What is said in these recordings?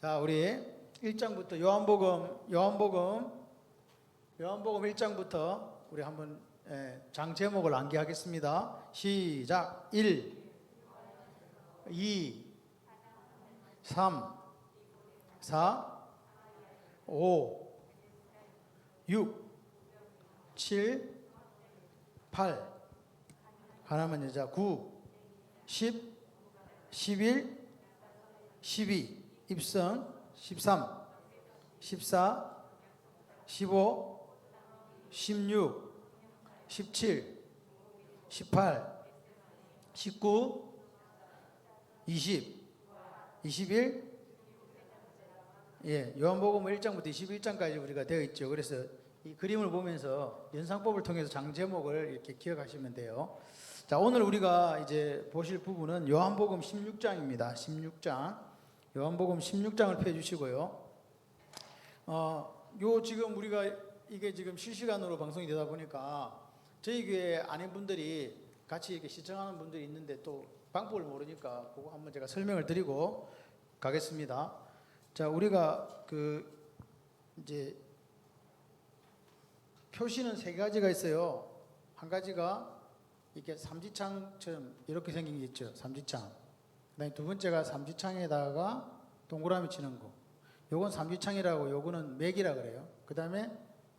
자, 우리 1장부터 요한복음 1장부터 우리 한번 장 제목을 암기하겠습니다. 시작. 1, 2, 3, 4, 5, 6, 7, 8, 하나만 여자 9, 10, 11, 12, 입성 13, 14, 15, 16, 17, 18, 19, 20, 21. 요한복음 1장부터 21장까지 우리가 되어 있죠. 그래서 이 그림을 보면서 연상법을 통해서 장 제목을 이렇게 기억하시면 돼요. 자, 오늘 우리가 이제 보실 부분은 요한복음 16장입니다. 16장. 요한복음 16장을 펴 주시고요. 지금 우리가 이게 지금 실시간으로 방송이 되다 보니까 저희 교회 아내분들이 같이 이렇게 시청하는 분들이 있는데 또 방법을 모르니까 그거 한번 제가 설명을 드리고 가겠습니다. 자, 우리가 이제 표시는 세 가지가 있어요. 한 가지가 이렇게 삼지창처럼 이렇게 생긴 게 있죠. 삼지창. 그다음에 두 번째가 삼지창에다가 동그라미 치는 거. 요건 삼지창이라고, 요거는 맥이라 그래요. 그다음에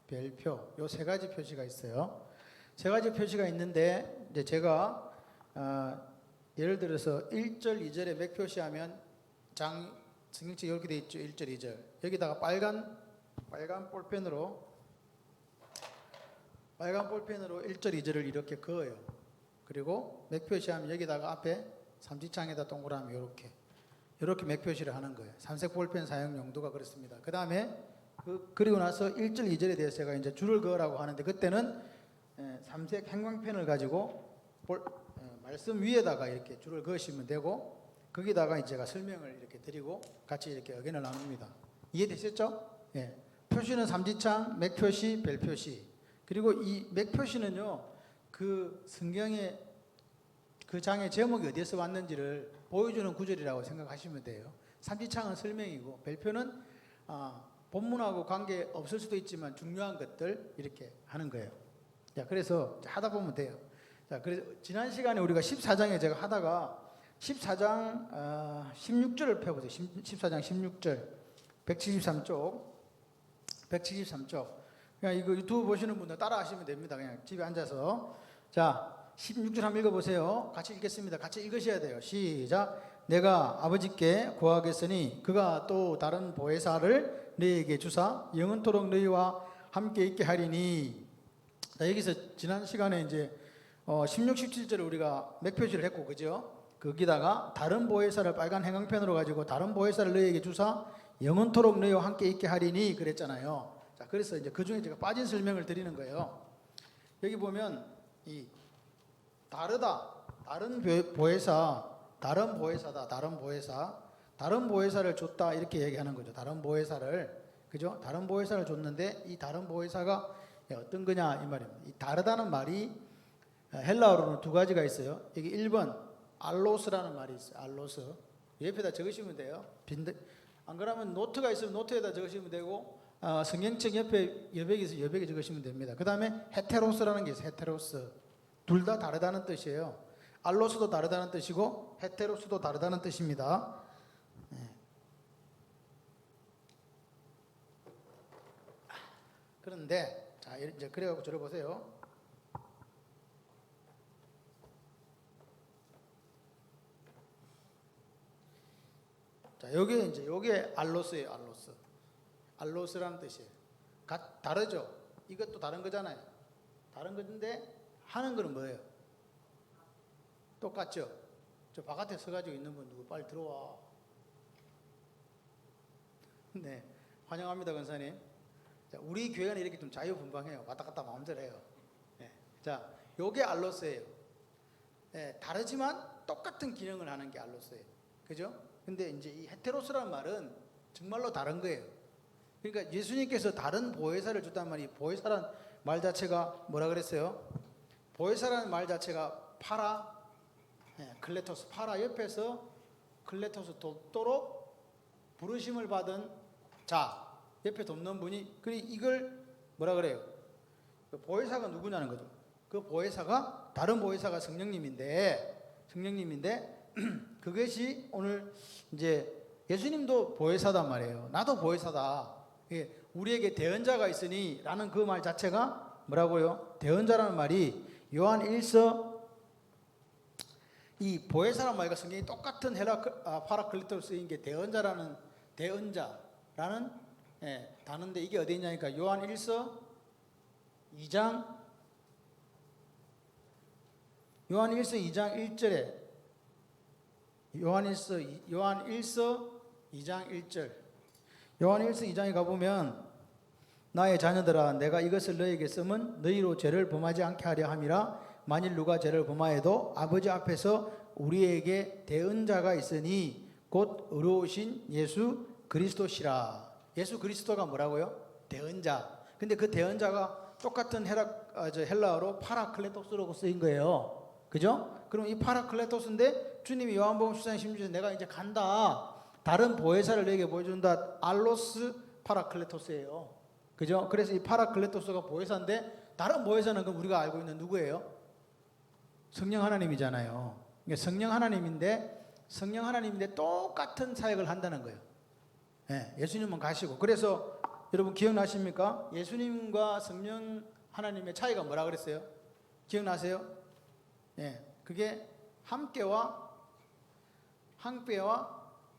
별표. 요 세 가지 표시가 있어요. 세 가지 표시가 있는데 이제 제가 예를 들어서 1절, 2절에 맥 표시하면 성경책에 이렇게 돼 있죠. 1절, 2절. 여기다가 빨간 볼펜으로 1절, 2절을 이렇게 그어요. 그리고 맥 표시하면 여기다가 앞에 삼지창에다 동그라미 이렇게 맥 표시를 하는 거예요. 삼색 볼펜 사용 용도가 그렇습니다. 그 다음에 그리고 나서 1절, 2절에 대해서 제가 이제 줄을 그으라고 하는데 그때는 삼색 형광펜을 가지고 말씀 위에다가 이렇게 줄을 그으시면 되고 거기다가 이제 제가 설명을 이렇게 드리고 같이 이렇게 의견을 나눕니다. 이해되셨죠? 예. 표시는 삼지창, 맥 표시, 별 표시. 그리고 이 맥 표시는요, 그 성경의 그 장의 제목이 어디에서 왔는지를 보여주는 구절이라고 생각하시면 돼요. 삼지창은 설명이고 별표는 본문하고 관계 없을 수도 있지만 중요한 것들 이렇게 하는 거예요. 자, 그래서 하다 보면 돼요. 자, 그래서 지난 시간에 우리가 14장에 제가 하다가 14장 16절을 펴보세요. 14장 16절 173쪽 그냥 이거 유튜브 보시는 분들 따라 하시면 됩니다. 그냥 집에 앉아서. 자, 16절 한번 읽어보세요. 같이 읽겠습니다. 같이 읽으셔야 돼요. 시작. 내가 아버지께 구하겠으니 그가 또 다른 보혜사를 너희에게 주사 영원토록 너희와 함께 있게 하리니. 자, 여기서 지난 시간에 이제 16, 17절을 우리가 맥 표시를 했고, 그죠? 거기다가 다른 보혜사를 빨간 형광펜으로 가지고 다른 보혜사를 너희에게 주사 영원토록 너희와 함께 있게 하리니 그랬잖아요. 자, 그래서 이제 그 중에 제가 빠진 설명을 드리는 거예요. 여기 보면 이 다르다, 다른 보혜사, 다른 보혜사다, 다른 보혜사를 줬다 이렇게 얘기하는 거죠. 다른 보혜사를, 그죠? 다른 보혜사를 줬는데 이 다른 보혜사가 어떤 거냐 이 말입니다. 이 다르다는 말이 헬라어로는 두 가지가 있어요. 여기 1번 알로스라는 말이 있어요. 알로스. 옆에다 적으시면 돼요. 안 그러면 노트가 있으면 노트에다 적으시면 되고 성경책 옆에 여백이 있어요. 여백에 적으시면 됩니다. 그 다음에 헤테로스라는 게 있어요. 헤테로스. 둘 다 다르다는 뜻이에요. 알로스도 다르다는 뜻이고 헤테로스도 다르다는 뜻입니다. 그런데 자, 이제 그래갖고 들어보세요. 자, 요게 알로스예요. 알로스라는 뜻이에요. 다르죠? 이것도 다른 거잖아요. 다른 건데 하는 거는 뭐예요? 똑같죠? 저 바깥에 서가지고 있는 분 누구 빨리 들어와. 네, 환영합니다, 권사님. 자, 우리 교회는 이렇게 좀 자유분방해요. 왔다 갔다 마음대로 해요. 네. 자, 요게 알로스예요. 네, 다르지만 똑같은 기능을 하는 게 알로스예요. 그죠? 근데 이제 이 헤테로스라는 말은 정말로 다른 거예요. 그러니까 예수님께서 다른 보혜사를 줬단 말이, 보혜사란 말 자체가 뭐라 그랬어요? 보혜사라는 말 자체가 클레토스, 파라 옆에서 클레토스 돕도록 부르심을 받은 자, 옆에 돕는 분이, 그리고 이걸 뭐라 그래요? 그 보혜사가 누구냐는 거죠. 그 보혜사가 다른 보혜사가 성령님인데 그것이 오늘 이제 예수님도 보혜사단 말이에요. 나도 보혜사다. 우리에게 대언자가 있으니 라는 그 말 자체가 뭐라고요? 대언자라는 말이 요한 1서 이 보혜사라는 말과 성경이 똑같은 파라클리토로 쓰인 게 대언자라는 단어인데 이게 어디 있냐니까 요한 1서 2장 1절에 요한 1서 2장 1절 요한 1서 2장에 가보면 나의 자녀들아 내가 이것을 너희에게 쓰면 너희로 죄를 범하지 않게 하려 함이라 만일 누가 죄를 범하여도 아버지 앞에서 우리에게 대언자가 있으니 곧 의로우신 예수 그리스도시라. 예수 그리스도가 뭐라고요? 대언자. 근데 그 대언자가 똑같은 헬라어로 파라클레토스라고 쓰인 거예요. 그죠? 그럼 이 파라클레토스인데 주님이 요한복음 14장 16절에 내가 이제 간다. 다른 보혜사를 너에게 보여준다. 알로스 파라클레토스예요. 그죠? 그래서 이 파라클레토스가 보혜사인데 다른 보혜사는 그럼 우리가 알고 있는 누구예요? 성령 하나님이잖아요. 성령 하나님인데 똑같은 사역을 한다는 거예요. 예수님은 가시고. 그래서 여러분 기억나십니까? 예수님과 성령 하나님의 차이가 뭐라 그랬어요? 기억나세요? 그게 함께와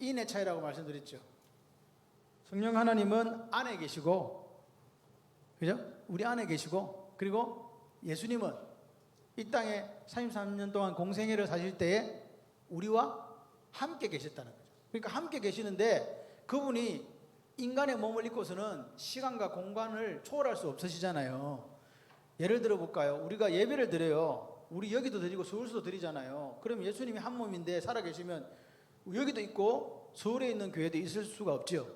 인의 차이라고 말씀드렸죠. 성령 하나님은 안에 계시고, 그죠? 우리 안에 계시고, 그리고 예수님은 이 땅에 33년 동안 공생애를 사실 때에 우리와 함께 계셨다는 거죠. 그러니까 함께 계시는데 그분이 인간의 몸을 입고서는 시간과 공간을 초월할 수 없으시잖아요. 예를 들어 볼까요? 우리가 예배를 드려요. 우리 여기도 드리고 서울도 드리잖아요. 그럼 예수님이 한 몸인데 살아계시면 여기도 있고 서울에 있는 교회도 있을 수가 없죠.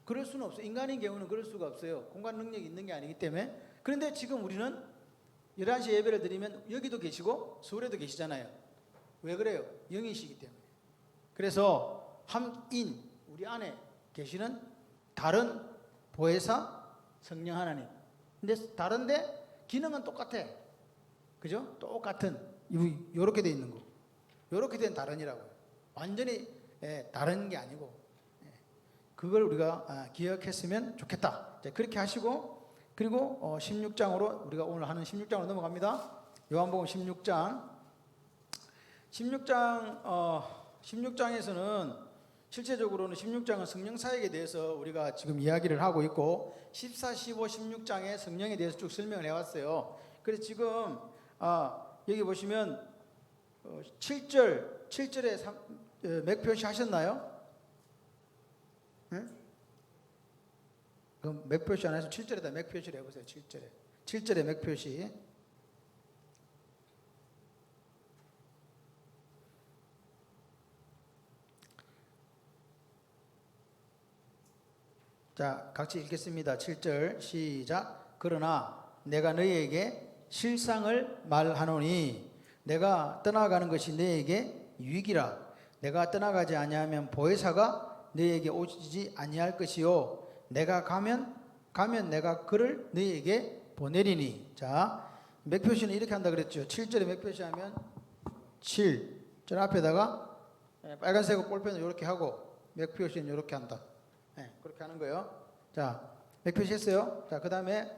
그럴 수는 없어요. 인간인 경우는 그럴 수가 없어요. 공간 능력이 있는 게 아니기 때문에. 그런데 지금 우리는 11시에 예배를 드리면 여기도 계시고 서울에도 계시잖아요. 왜 그래요? 영이시기 때문에. 그래서 함인, 우리 안에 계시는 다른 보혜사 성령 하나님. 근데 다른데 기능은 똑같아. 그죠? 똑같은 요렇게 돼 있는 거. 요렇게 된 다른이라고요. 완전히 다른 게 아니고 그걸 우리가 기억했으면 좋겠다. 좋겠다. 하시고 그리고 16장으로 우리가 오늘 하는 16장으로 넘어갑니다. 요한복음 16장에서는 실제적으로는 16장은 성령 사역에 대해서 우리가 지금 이야기를 하고 있고 14, 15, 16장에 성령에 대해서 쭉 설명을 해왔어요. 그래서 지금 여기 보시면 7절에 맥 표시 하셨나요? 응? 그럼 맥 표시 안 해서 7절에다 맥 표시를 해보세요. 7절에 맥 표시. 자, 같이 읽겠습니다. 7절 시작. 그러나 내가 너희에게 실상을 말하노니 내가 떠나가는 것이 너희에게 유익이라. 내가 떠나가지 아니하면 보혜사가 너희에게 오시지 아니할 것이요 내가 가면 내가 그를 너희에게 보내리니. 자, 맥 표시는 이렇게 한다 그랬죠. 7절에 맥 표시하면 7절 앞에다가 빨간색 볼펜을 이렇게 하고 맥 표시는 이렇게 한다. 그렇게 하는 거예요. 자, 맥 표시했어요. 자, 그 다음에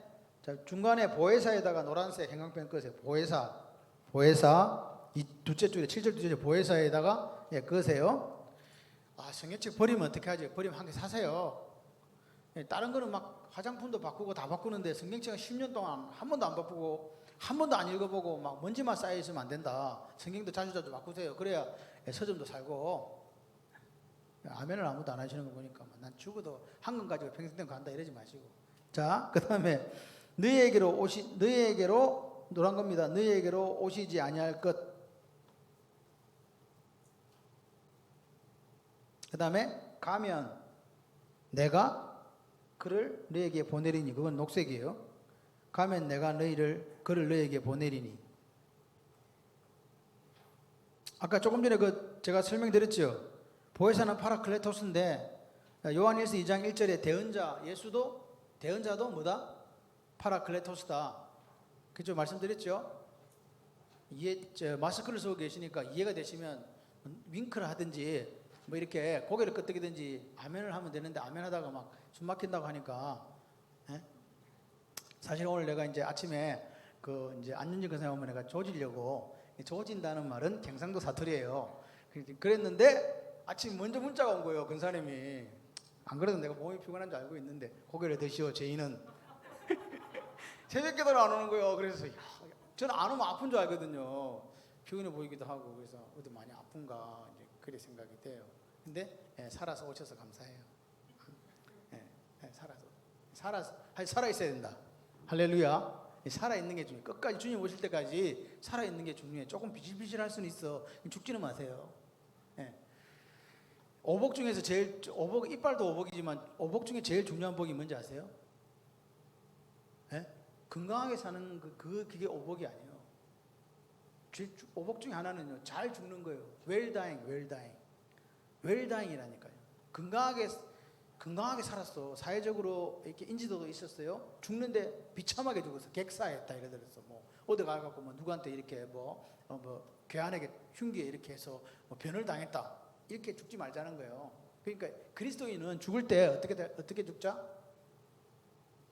중간에 보혜사에다가 노란색 형광펜 끄세요. 보혜사 이 둘째 줄에 7절 둘째 줄에 보혜사에다가 끄세요. 성경책 버리면 어떻게 하지? 버리면 한 개 사세요. 다른 거는 막 화장품도 바꾸고 다 바꾸는데 성경책은 10년 동안 한 번도 안 바꾸고 한 번도 안 읽어보고 막 먼지만 쌓여 있으면 안 된다. 성경도 자주 바꾸세요. 그래야 서점도 살고. 아멘을 아무도 안 하시는 거 보니까 난 죽어도 한 건 가지고 평생 간다 이러지 마시고. 자, 그 다음에 너희에게로 노란 겁니다. 너희에게로 오시지 아니할 것. 그 다음에 가면 내가 그를 너희에게 보내리니. 그건 녹색이에요. 가면 내가 그를 너희에게 보내리니. 아까 조금 전에 제가 설명드렸죠. 보혜사는 파라클레토스인데 요한일서 2장 1절에 대언자 예수도 대언자도 뭐다? 파라클레토스다. 그죠? 말씀드렸죠? 마스크를 쓰고 계시니까 이해가 되시면 윙크를 하든지 뭐 이렇게 고개를 끄덕이든지 아멘을 하면 되는데 아멘 하다가 막 숨 막힌다고 하니까 사실 오늘 내가 이제 아침에 이제 안윤진 권사님 오면 내가 조지려고 조진다는 말은 경상도 사투리예요. 그랬는데 아침 먼저 문자가 온 거예요. 권사님이 안 그래도 내가 몸이 피곤한 줄 알고 있는데 고개를 드시오 죄인은 새벽기도를 안 오는 거예요. 그래서 저는 안 오면 아픈 줄 알거든요. 피곤해 보이기도 하고 그래서 어디 많이 아픈가 이제 그래 생각이 돼요. 근데 살아서 오셔서 감사해요. 살아 있어야 된다. 할렐루야. 살아 있는 게 중요해. 끝까지 주님 오실 때까지 살아 있는 게 중요해. 조금 비실비실할 수는 있어. 죽지는 마세요. 오복 중에서 이빨도 오복이지만 오복 중에 제일 중요한 복이 뭔지 아세요? 건강하게 사는 그게 오복이 아니에요. 오복 중에 하나는요, 잘 죽는 거예요. well dying이라니까요. 건강하게 살았어. 사회적으로 이렇게 인지도도 있었어요. 죽는데 비참하게 죽었어. 객사했다 이래 들었어. 뭐 어디 가갖고 뭐 누구한테 이렇게 괴한에게 흉기에 이렇게 해서 변을 당했다. 이렇게 죽지 말자는 거예요. 그러니까 그리스도인은 죽을 때 어떻게 죽자?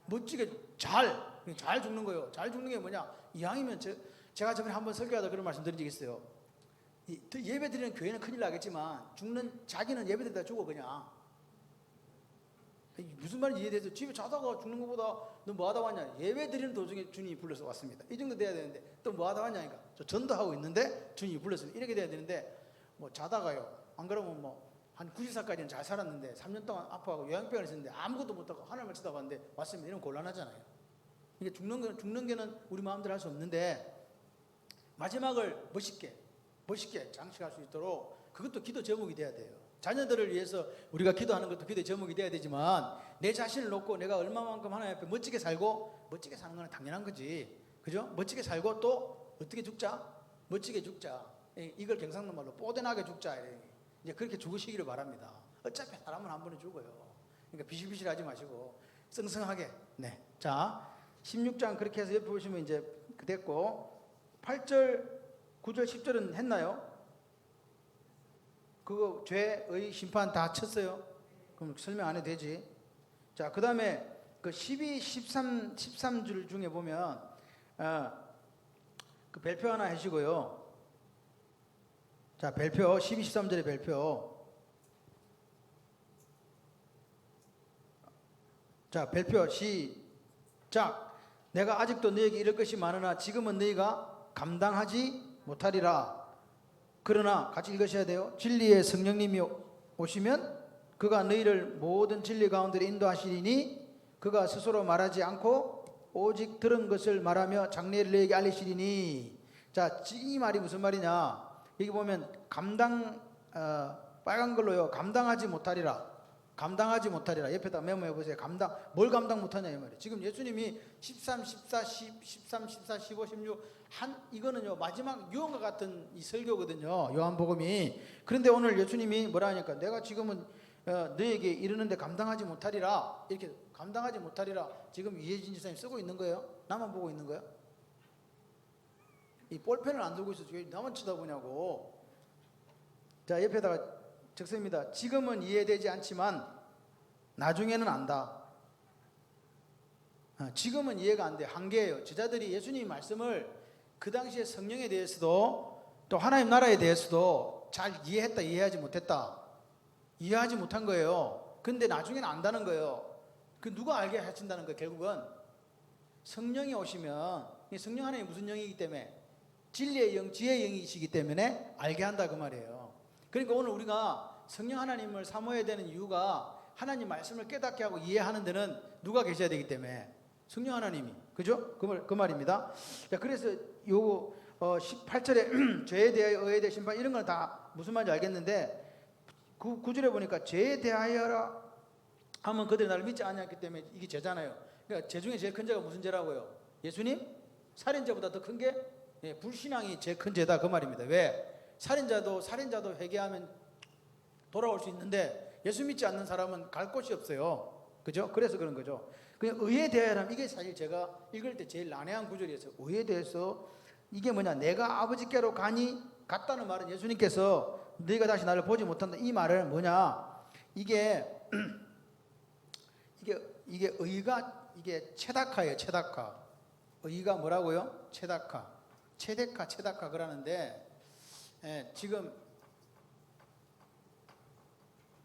멋지게 잘 죽는 거예요. 잘 죽는 게 뭐냐? 이왕이면 제가 저번에 한번 설교하다 그런 말씀 드린 적 있어요. 예배 드리는 교회는 큰일 나겠지만 자기는 예배 드리다 죽어 그냥. 무슨 말인지 이해돼서 집에 자다가 죽는 것보다 너 뭐 하다 왔냐? 예배 드리는 도중에 주님이 불러서 왔습니다. 이 정도 돼야 되는데 또 뭐 하다 왔냐니까 저 전도하고 있는데 주님이 불렀습니다. 이렇게 돼야 되는데 뭐 자다가요. 안 그러면 한 90살까지는 잘 살았는데 3년 동안 아파하고 요양병을 있었는데 아무것도 못하고 하나님을 치다 왔는데 왔으면 이러면 곤란하잖아요. 이게 죽는 게는 우리 마음대로 할 수 없는데 마지막을 멋있게 장식할 수 있도록 그것도 기도 제목이 돼야 돼요. 자녀들을 위해서 우리가 기도하는 것도 기도의 제목이 돼야 되지만 내 자신을 놓고 내가 얼마만큼 하나님 앞에 멋지게 살고 멋지게 사는 건 당연한 거지. 그죠? 멋지게 살고 또 어떻게 죽자? 멋지게 죽자. 이걸 경상도 말로 뽀대나게 죽자. 이제 그렇게 죽으시기를 바랍니다. 어차피 사람은 한 번에 죽어요. 그러니까 비실비실하지 마시고 성성하게. 네. 자, 16장 그렇게 해서 옆에 보시면 이제 됐고 8절, 9절, 10절은 했나요? 그거 죄의 심판 다 쳤어요. 그럼 설명 안 해도 되지. 자, 그 다음에 그 12, 13줄 중에 보면 그 별표 하나 하시고요. 자, 별표 12, 13절의 별표. 자, 별표 시작. 내가 아직도 너에게 이럴 것이 많으나 지금은 너희가 감당하지 못하리라. 그러나 같이 읽으셔야 돼요. 진리의 성령님이 오시면 그가 너희를 모든 진리 가운데 인도하시리니 그가 스스로 말하지 않고 오직 들은 것을 말하며 장래를 너희에게 알리시리니. 자, 이 말이 무슨 말이냐? 여기 보면 빨간 걸로요. 감당하지 못하리라. 옆에다 메모해 보세요. 뭘 감당 못하냐 이 말이에요. 지금 예수님이 13, 14, 15, 16 이거는요 마지막 유언과 같은 이 설교거든요. 요한복음이. 그런데 오늘 예수님이 뭐라 하니까 내가 지금은 너에게 이르는데 감당하지 못하리라. 이렇게 감당하지 못하리라. 지금 이혜진 지사님 쓰고 있는 거예요? 나만 보고 있는 거예요? 이 볼펜을 안 들고 있어서 왜 나만 쳐다보냐고. 자, 옆에다가 적습니다. 지금은 이해되지 않지만 나중에는 안다. 지금은 이해가 안 돼. 한계예요. 제자들이 예수님의 말씀을 그 당시에 성령에 대해서도 또 하나님 나라에 대해서도 잘 이해했다, 이해하지 못했다. 이해하지 못한 거예요. 근데 나중에는 안다는 거예요. 그 누가 알게 하신다는 거예요. 결국은 성령이 오시면 성령 하나님이 무슨 영이기 때문에 진리의 영, 지혜의 영이시기 때문에 알게 한다 그 말이에요. 그러니까 오늘 우리가 성령 하나님을 사모해야 되는 이유가 하나님 말씀을 깨닫게 하고 이해하는 데는 누가 계셔야 되기 때문에 성령 하나님이. 그죠? 그 말입니다. 자, 그래서 요 18절에 죄에 대하여 의에 대해 심판 이런 건 다 무슨 말인지 알겠는데 9절에 보니까 죄에 대하여라 하면 그들이 나를 믿지 않았기 때문에 이게 죄잖아요. 그러니까 죄 중에 제일 큰 죄가 무슨 죄라고요? 예수님? 살인죄보다 더 큰 게 불신앙이 제일 큰 죄다 그 말입니다. 왜? 살인자도 회개하면 돌아올 수 있는데 예수 믿지 않는 사람은 갈 곳이 없어요. 그죠? 그래서 그런 거죠. 그냥 의에 대하여라면 이게 사실 제가 읽을 때 제일 난해한 구절이었어요. 의에 대해서 이게 뭐냐? 내가 아버지께로 가니 갔다는 말은 예수님께서 너희가 다시 나를 보지 못한다. 이 말은 뭐냐? 이게 이게 의가 이게 체다카예요. 체다카. 의가 뭐라고요? 체다카. 체다카 그러는데 지금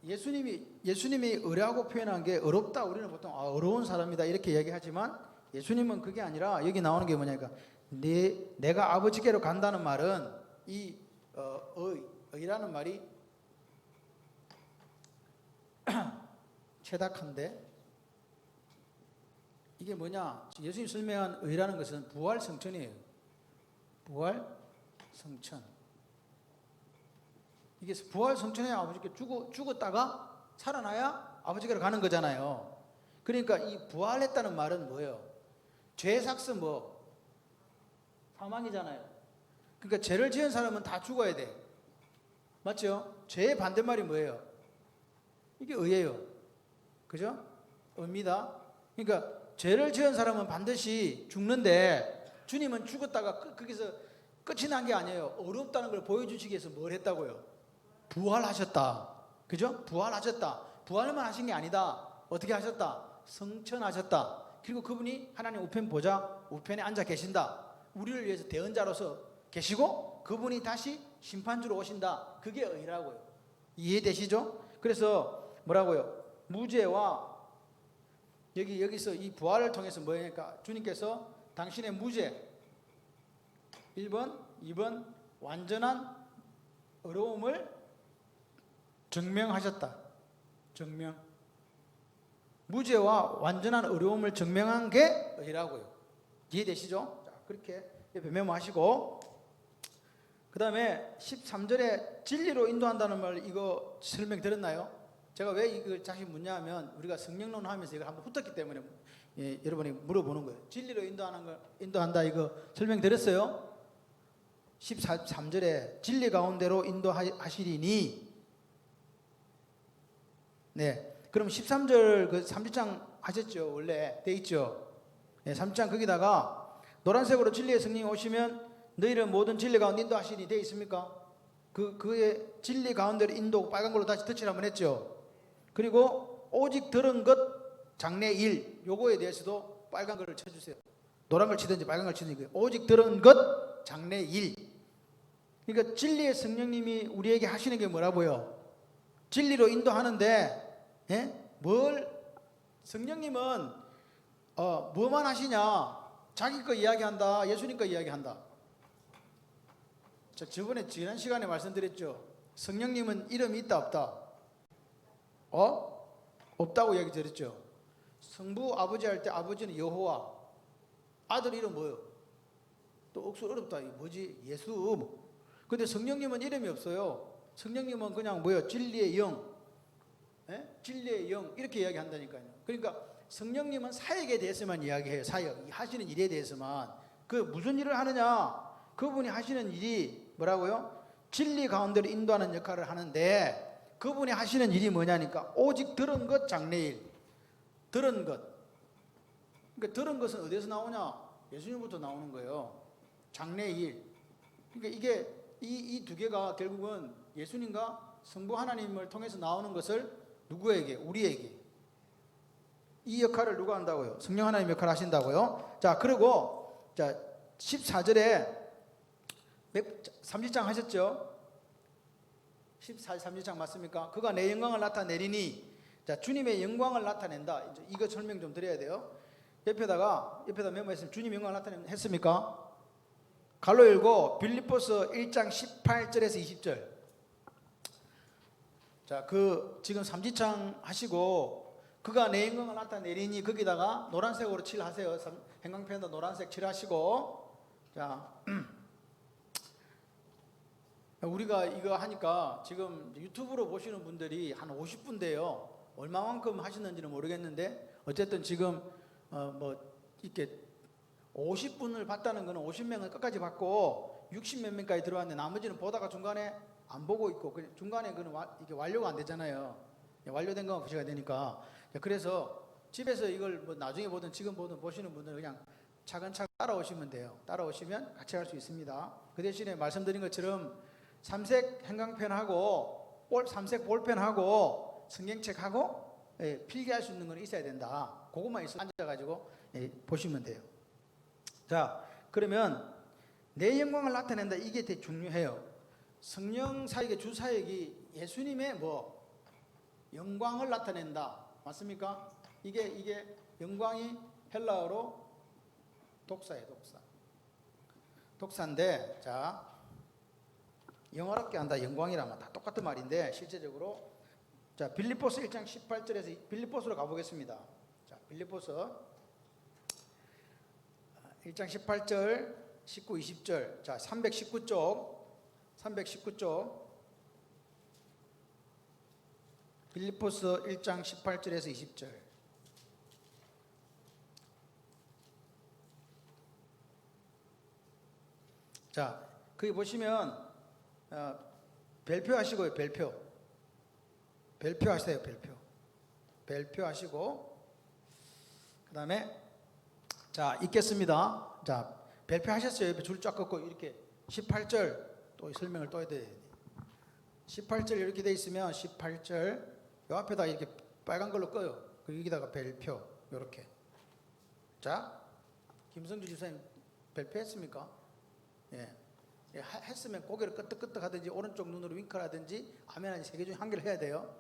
예수님이 의라고 표현한 게 어렵다. 우리는 보통 어려운 사람이다 이렇게 얘기하지만 예수님은 그게 아니라 여기 나오는 게 뭐냐니까 내가 아버지께로 간다는 말은 이 의라는 말이 체닥한데 이게 뭐냐? 예수님 설명한 의라는 것은 부활 성천이에요. 부활 성천. 이게 부활 성천에 아버지께 죽었다가 살아나야 아버지께로 가는 거잖아요. 그러니까 이 부활했다는 말은 뭐예요? 죄 삭스 사망이잖아요. 그러니까 죄를 지은 사람은 다 죽어야 돼. 맞죠? 죄의 반대말이 뭐예요? 이게 의예요. 그죠? 의입니다. 그러니까 죄를 지은 사람은 반드시 죽는데 주님은 죽었다가 거기서 끝이 난 게 아니에요. 어렵다는 걸 보여주시기 위해서 뭘 했다고요? 부활하셨다. 그죠? 부활하셨다. 부활만 하신 게 아니다. 어떻게 하셨다? 성천하셨다. 그리고 그분이 하나님 우편 보좌 우편에 앉아 계신다. 우리를 위해서 대언자로서 계시고 그분이 다시 심판주로 오신다. 그게 의라고요. 이해되시죠? 그래서 뭐라고요? 무죄와 여기서 이 부활을 통해서 뭐니까 주님께서 당신의 무죄 1번, 2번 완전한 어려움을 증명하셨다. 증명. 무죄와 완전한 어려움을 증명한 게 의라고요. 이해되시죠? 자, 그렇게 옆에 메모하시고 그 다음에 13절에 진리로 인도한다는 말 이거 설명 들었나요? 제가 왜 이걸 다시 묻냐면 우리가 성령론 하면서 이걸 한번 훑었기 때문에 여러분이 물어보는 거예요. 진리로 인도한다 이거 설명 드렸어요? 13절에 진리 가운데로 인도하시리니 네. 그럼 13절 그 3장 하셨죠? 원래 돼 있죠? 네, 3장 거기다가 노란색으로 진리의 성령이 오시면 너희를 모든 진리 가운데 인도하시니 돼 있습니까? 그의 진리 가운데로 인도 빨간 걸로 다시 터치를 한번 했죠? 그리고 오직 들은 것 장래 일 요거에 대해서도 빨간 걸을 쳐주세요. 노란 걸 치든지 빨간 걸 치든지 오직 들은 것 장래 일. 그러니까 진리의 성령님이 우리에게 하시는 게 뭐라고요? 진리로 인도하는데 성령님은 뭐만 하시냐? 자기 거 이야기한다. 예수님 거 이야기한다. 저번에 지난 시간에 말씀드렸죠. 성령님은 이름이 있다 없다? 없다고 얘기 드렸죠. 성부 아버지 할 때 아버지는 여호와, 아들 이름 뭐요? 또 억수 어렵다. 뭐지? 예수. 근데 성령님은 이름이 없어요. 성령님은 그냥 뭐요? 진리의 영. 진리의 영 이렇게 이야기한다니까요. 그러니까 성령님은 사역에 대해서만 이야기해요. 사역 하시는 일에 대해서만. 그 무슨 일을 하느냐? 그분이 하시는 일이 뭐라고요? 진리 가운데로 인도하는 역할을 하는데 그분이 하시는 일이 뭐냐니까 오직 들은 것 장래일. 들은 것. 그러니까 들은 것은 어디서 나오냐? 예수님부터 나오는 거예요. 장래일. 그러니까 이게 이 두 개가 결국은 예수님과 성부 하나님을 통해서 나오는 것을 누구에게? 우리에게. 이 역할을 누가 한다고요? 성령 하나님 역할을 하신다고요? 자, 그리고 자 14절에 30장 하셨죠? 30장 맞습니까? 그가 내 영광을 나타내리니 자, 주님의 영광을 나타낸다. 이거 설명 좀 드려야 돼요. 옆에다 메모했으면 주님 영광을 나타냈습니까? 갈로 열고 빌립보서 1장 18절에서 20절. 자, 지금 3지창 하시고 그가 내 영광을 나타내리니 거기다가 노란색으로 칠하세요. 형광펜에다 노란색 칠하시고 자 우리가 이거 하니까 지금 유튜브로 보시는 분들이 한 50분 돼요. 얼마만큼 하시는지는 모르겠는데 어쨌든 지금 이렇게 50분을 봤다는 거는 50명을 끝까지 봤고 60몇 명까지 들어왔는데 나머지는 보다가 중간에 안 보고 있고 중간에 그는 이게 완료가 안 되잖아요. 완료된 것만 표시가 되니까. 그래서 집에서 이걸 뭐 나중에 보든 지금 보든 보시는 분들은 그냥 차근차근 따라오시면 돼요. 따라오시면 같이 할 수 있습니다. 그 대신에 말씀드린 것처럼 삼색 형광펜하고 삼색 볼펜하고 성경책하고 필기할 수 있는 건 있어야 된다. 그것만 있어 앉아가지고 보시면 돼요. 자, 그러면 내 영광을 나타낸다. 이게 되게 중요해요. 성령 사역의 주 사역이 예수님의 뭐 영광을 나타낸다. 맞습니까? 이게 영광이 헬라어로 독사예요, 독사. 독사인데, 자, 영어롭게 한다, 영광이라면 다 똑같은 말인데, 실제적으로, 자, 빌립보서 1장 18절에서 빌립보서로 가보겠습니다. 자, 빌립보서 1장 18절, 19, 20절, 자, 319쪽, 빌립보서 1장 18절에서 20절. 자, 거기 보시면 별표하시고요. 별표하세요. 별표하시고 그 다음에 자, 읽겠습니다. 자, 별표하셨어요. 옆에 줄 쫙 긋고 이렇게 18절 또 설명을 또 해야 돼요. 18절 이렇게 돼 있으면 18절 요 앞에다 이렇게 빨간 걸로 꺼요. 그리고 여기다가 별표 이렇게. 자, 김성주 집사님 별표했습니까? 예. 했으면 고개를 끄덕끄덕 하든지 오른쪽 눈으로 윙크를 하든지 아멘 하든지 세 개 중에 한 개를 해야 돼요.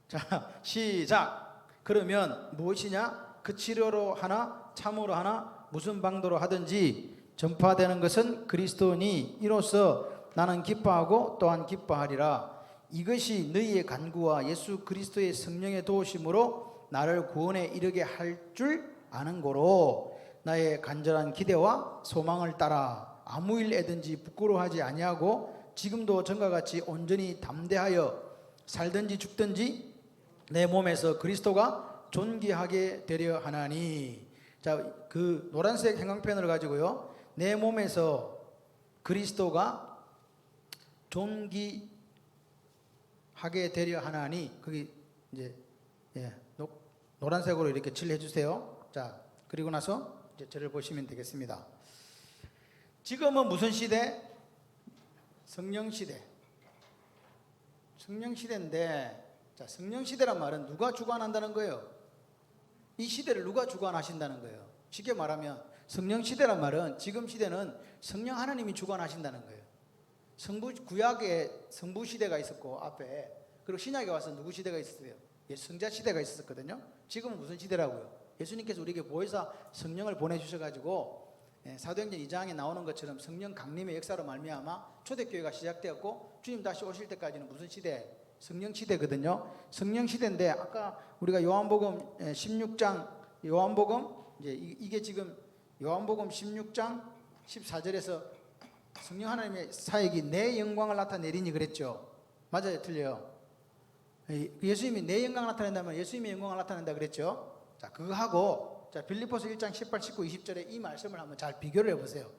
자, 시작. 그러면 무엇이냐? 그 치료로 하나 참으로 하나 무슨 방도로 하든지 전파되는 것은 그리스도니 이로써 나는 기뻐하고 또한 기뻐하리라. 이것이 너희의 간구와 예수 그리스도의 성령의 도우심으로 나를 구원에 이르게 할 줄 아는 고로 나의 간절한 기대와 소망을 따라 아무 일 애든지 부끄러워하지 아니하고 지금도 전과 같이 온전히 담대하여 살든지 죽든지 내 몸에서 그리스도가 존귀하게 되려 하나니. 자, 그 노란색 형광펜을 가지고요, 내 몸에서 그리스도가 존귀하게 되려 하나니, 거기 이제 노란색으로 이렇게 칠해 주세요. 자, 그리고 나서 이제 저를 보시면 되겠습니다. 지금은 무슨 시대? 성령 시대. 성령 시대인데, 자, 성령 시대란 말은 누가 주관한다는 거예요? 이 시대를 누가 주관하신다는 거예요? 쉽게 말하면 성령 시대란 말은 지금 시대는 성령 하나님이 주관하신다는 거예요. 구약에 성부 시대가 있었고 앞에, 그리고 신약에 와서 누구 시대가 있었어요? 성자 시대가 있었거든요. 지금은 무슨 시대라고요? 예수님께서 우리에게 보혜사 성령을 보내주셔가지고 사도행전 2장에 나오는 것처럼 성령 강림의 역사로 말미암아 초대교회가 시작되었고 주님 다시 오실 때까지는 무슨 시대? 성령 시대거든요. 성령 시대인데 아까 우리가 요한복음 16장 요한복음 이게 지금 요한복음 16장 14절에서 성령 하나님의 사역이 내 영광을 나타내리니 그랬죠. 맞아요, 틀려요? 예수님이 내 영광을 나타낸다면 예수님의 영광을 나타낸다 그랬죠. 자, 그거 하고 자, 빌립보서 1장 18, 19, 20절에 이 말씀을 한번 잘 비교를 해보세요.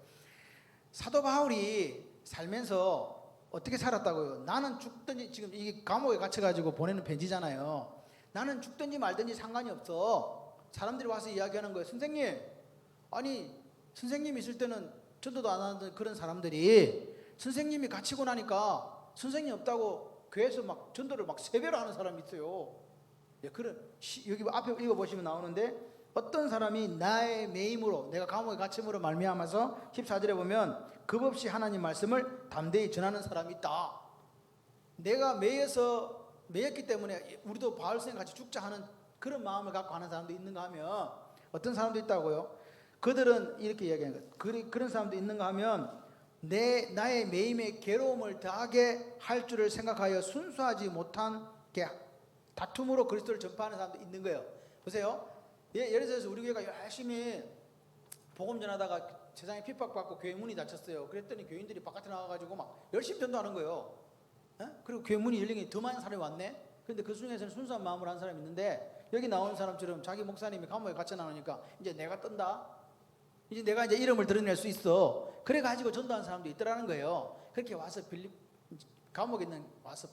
사도 바울이 살면서 어떻게 살았다고요? 나는 죽든지, 지금 이게 감옥에 갇혀가지고 보내는 편지잖아요. 나는 죽든지 말든지 상관이 없어. 사람들이 와서 이야기하는 거예요. 선생님, 아니 선생님이 있을 때는 전도도 안 하던 그런 사람들이 선생님이 갇히고 나니까 선생님 없다고 교회에서 막 전도를 막 3배로 하는 사람이 있어요. 여기 앞에 읽어보시면 나오는데, 어떤 사람이 나의 매임으로, 내가 감옥에 갇힘으로 말미암아서 14절에 보면 겁없이 하나님 말씀을 담대히 전하는 사람이 있다. 내가 매였기 때문에 우리도 바울선생 같이 죽자 하는 그런 마음을 갖고 하는 사람도 있는가 하면, 어떤 사람도 있다고요? 그들은 이렇게 이야기하는 거예요. 그런 사람도 있는가 하면 나의 매임에 괴로움을 더하게 할 줄을 생각하여 순수하지 못한 다툼으로 그리스도를 전파하는 사람도 있는 거예요. 보세요. 예를 들어서 우리 교회가 열심히 복음 전하다가 세상에 핍박받고 교회 문이 닫혔어요. 그랬더니 교인들이 바깥에 나와가지고 막 열심히 전도하는 거예요. 그리고 교회 문이 열리니 더 많은 사람이 왔네. 그런데 그 중에서는 순수한 마음으로 한 사람이 있는데, 여기 나오는 사람처럼 자기 목사님이 감옥에 갇혀 나오니까 이제 내가 뜬다, 이제 내가 이제 이름을 드러낼 수 있어, 그래가지고 전도한 사람도 있더라는 거예요. 그렇게 와서 감옥에 있는 와서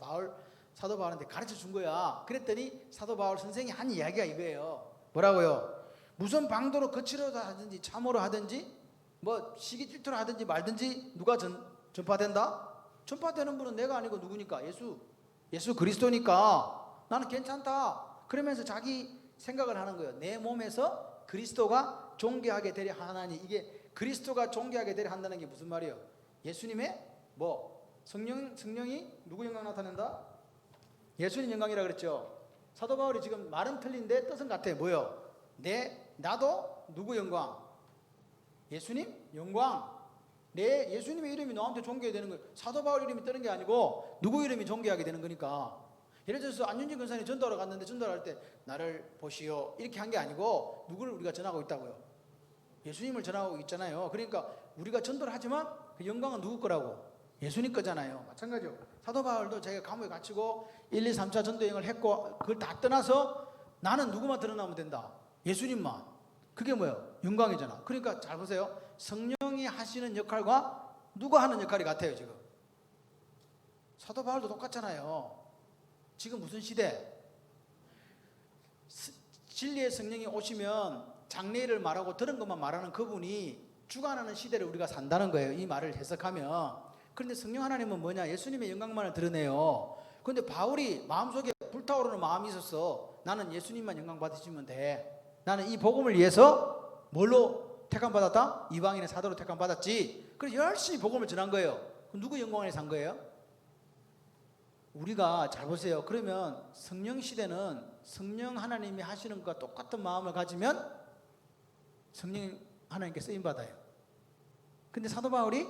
사도 바울한테 가르쳐 준 거야. 그랬더니 사도 바울 선생이 한 이야기가 이거예요. 뭐라고요? 무슨 방도로 거칠어서 하든지 참으로 하든지 뭐 시기 질투로 하든지 말든지 누가 전파된다? 전파되는 분은 내가 아니고 누구니까? 예수 그리스도니까 나는 괜찮다. 그러면서 자기 생각을 하는 거예요. 내 몸에서 그리스도가 존귀하게 되려 하나니, 이게 그리스도가 존귀하게 되려 한다는 게 무슨 말이에요? 예수님의 성령이 누구 영광 나타낸다? 예수님 영광이라 그랬죠. 사도 바울이 지금 말은 틀린데 뜻은 같아요. 뭐요? 나도 누구 영광? 예수님 영광. 예수님의 이름이 너한테 존귀해야 되는 거예요. 사도 바울 이름이 뜨는 게 아니고 누구 이름이 존귀하게 되는 거니까. 예를 들어서 안윤진 권사님 전도하러 갔는데 전도할 때 나를 보시오 이렇게 한 게 아니고 누구를 우리가 전하고 있다고요? 예수님을 전하고 있잖아요. 그러니까 우리가 전도를 하지만 그 영광은 누구 거라고? 예수님 거잖아요. 마찬가지로 사도 바울도 자기가 감옥에 갇히고 1, 2, 3차 전도 여행을 했고 그걸 다 떠나서 나는 누구만 드러나면 된다? 예수님만. 그게 뭐예요? 영광이잖아. 그러니까 잘 보세요. 성령이 하시는 역할과 누가 하는 역할이 같아요. 지금 사도 바울도 똑같잖아요. 지금 무슨 시대? 진리의 성령이 오시면 장래일을 말하고 들은 것만 말하는 그분이 주관하는 시대를 우리가 산다는 거예요. 이 말을 해석하면. 그런데 성령 하나님은 뭐냐? 예수님의 영광만을 드러내요. 그런데 바울이 마음속에 불타오르는 마음이 있었어. 나는 예수님만 영광 받으시면 돼. 나는 이 복음을 위해서 뭘로 택함받았다? 이방인의 사도로 택함받았지. 그래서 열심히 복음을 전한 거예요. 그럼 누구 영광을 산 거예요? 우리가 잘 보세요. 그러면 성령 시대는 성령 하나님이 하시는 것과 똑같은 마음을 가지면 성령 하나님께 쓰임받아요. 근데 사도 바울이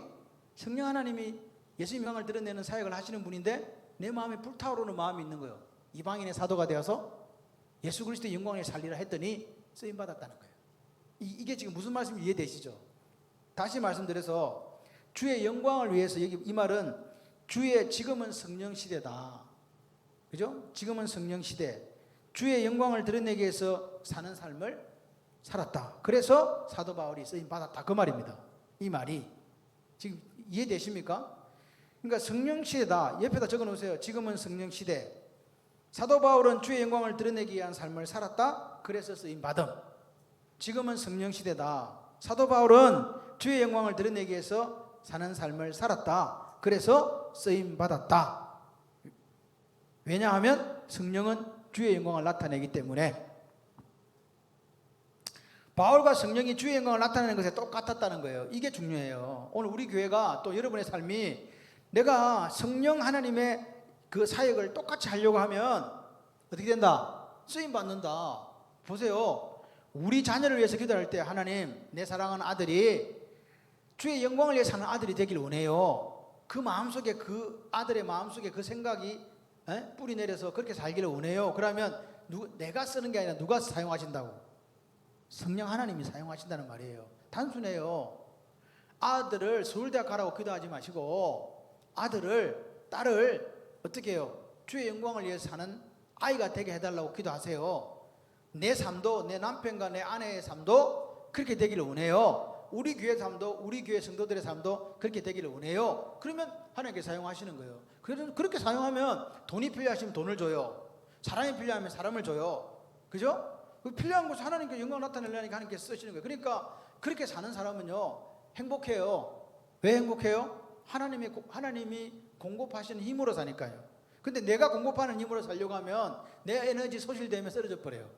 성령 하나님이 예수님 영광을 드러내는 사역을 하시는 분인데 내 마음에 불타오르는 마음이 있는 거예요. 이방인의 사도가 되어서 예수 그리스도의 영광을 살리라 했더니 쓰임받았다는 거예요. 이게 지금 무슨 말씀인지 이해되시죠? 다시 말씀드려서 주의 영광을 위해서, 여기 이 말은 지금은 성령 시대다. 그죠? 지금은 성령 시대. 주의 영광을 드러내기 위해서 사는 삶을 살았다. 그래서 사도 바울이 쓰임 받았다. 그 말입니다. 이 말이 지금 이해되십니까? 그러니까 성령 시대다. 옆에다 적어 놓으세요. 지금은 성령 시대. 사도 바울은 주의 영광을 드러내기 위한 삶을 살았다. 그래서 쓰임 받음. 지금은 성령 시대다. 사도 바울은 주의 영광을 드러내기 위해서 사는 삶을 살았다. 그래서 쓰임 받았다. 왜냐하면 성령은 주의 영광을 나타내기 때문에. 바울과 성령이 주의 영광을 나타내는 것에 똑같았다는 거예요. 이게 중요해요. 오늘 우리 교회가 또 여러분의 삶이 내가 성령 하나님의 그 사역을 똑같이 하려고 하면 어떻게 된다? 쓰임 받는다. 보세요. 우리 자녀를 위해서 기도할 때 하나님, 내 사랑하는 아들이 주의 영광을 위해 사는 아들이 되길 원해요. 그 마음속에, 그 아들의 마음속에 그 생각이 뿌리 내려서 그렇게 살기를 원해요. 그러면 내가 쓰는 게 아니라 누가 사용하신다고? 성령 하나님이 사용하신다는 말이에요. 단순해요. 아들을 서울대학 가라고 기도하지 마시고 딸을 어떻게 해요? 주의 영광을 위해서 사는 아이가 되게 해달라고 기도하세요. 내 삶도, 내 남편과 내 아내의 삶도 그렇게 되기를 원해요. 우리 교회 삶도, 우리 교회 성도들의 삶도 그렇게 되기를 원해요. 그러면 하나님께 사용하시는 거예요. 그래서 그렇게 사용하면 돈이 필요하시면 돈을 줘요. 사람이 필요하면 사람을 줘요. 그죠? 필요한 곳에 하나님께 영광 나타내려니까 하나님께 쓰시는 거예요. 그러니까 그렇게 사는 사람은요 행복해요. 왜 행복해요? 하나님이 공급하시는 힘으로 사니까요. 근데 내가 공급하는 힘으로 살려고 하면 내 에너지 소실되면 쓰러져 버려요.